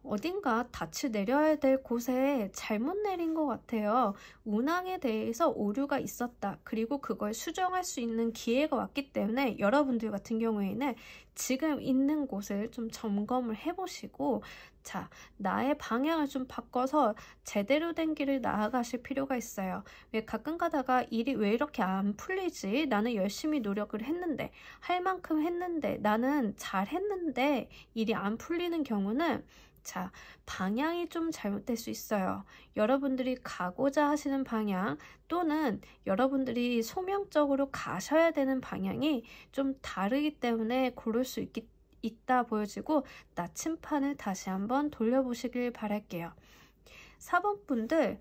S1: 어딘가 닻을 내려야 될 곳에 잘못 내린 것 같아요. 운항에 대해서 오류가 있었다. 그리고 그걸 수정할 수 있는 기회가 왔기 때문에 여러분들 같은 경우에는 지금 있는 곳을 좀 점검을 해보시고, 자, 나의 방향을 좀 바꿔서 제대로 된 길을 나아가실 필요가 있어요. 왜 가끔 가다가 일이 왜 이렇게 안 풀리지? 나는 열심히 노력을 했는데, 할 만큼 했는데, 나는 잘했는데 일이 안 풀리는 경우는, 자, 방향이 좀 잘못될 수 있어요. 여러분들이 가고자 하시는 방향 또는 여러분들이 소명적으로 가셔야 되는 방향이 좀 다르기 때문에 고를 수 있다 보여지고, 나침판을 다시 한번 돌려보시길 바랄게요. 4번 분들,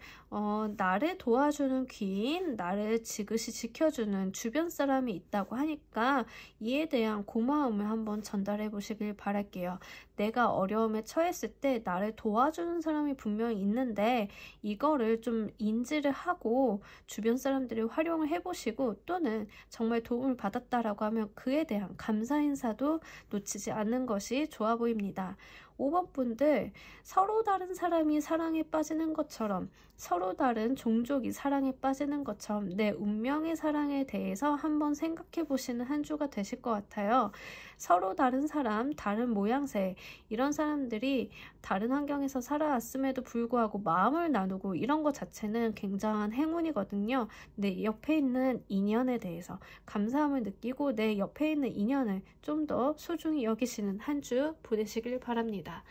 S1: 나를 도와주는 귀인, 나를 지그시 지켜주는 주변 사람이 있다고 하니까 이에 대한 고마움을 한번 전달해 보시길 바랄게요. 내가 어려움에 처했을 때 나를 도와주는 사람이 분명히 있는데 이거를 좀 인지를 하고 주변 사람들이 활용을 해보시고, 또는 정말 도움을 받았다라고 하면 그에 대한 감사 인사도 놓치지 않는 것이 좋아 보입니다. 5번 분들 서로 다른 사람이 사랑에 빠지는 것처럼, 서로 다른 종족이 사랑에 빠지는 것처럼 내 운명의 사랑에 대해서 한번 생각해 보시는 한 주가 되실 것 같아요. 서로 다른 사람, 다른 모양새, 이런 사람들이 다른 환경에서 살아왔음에도 불구하고 마음을 나누고 이런 것 자체는 굉장한 행운이거든요. 내 옆에 있는 인연에 대해서 감사함을 느끼고 내 옆에 있는 인연을 좀 더 소중히 여기시는 한 주 보내시길 바랍니다.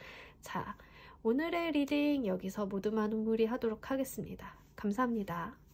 S1: 자, 오늘의 리딩 여기서 모두 마무리하도록 하겠습니다. 감사합니다.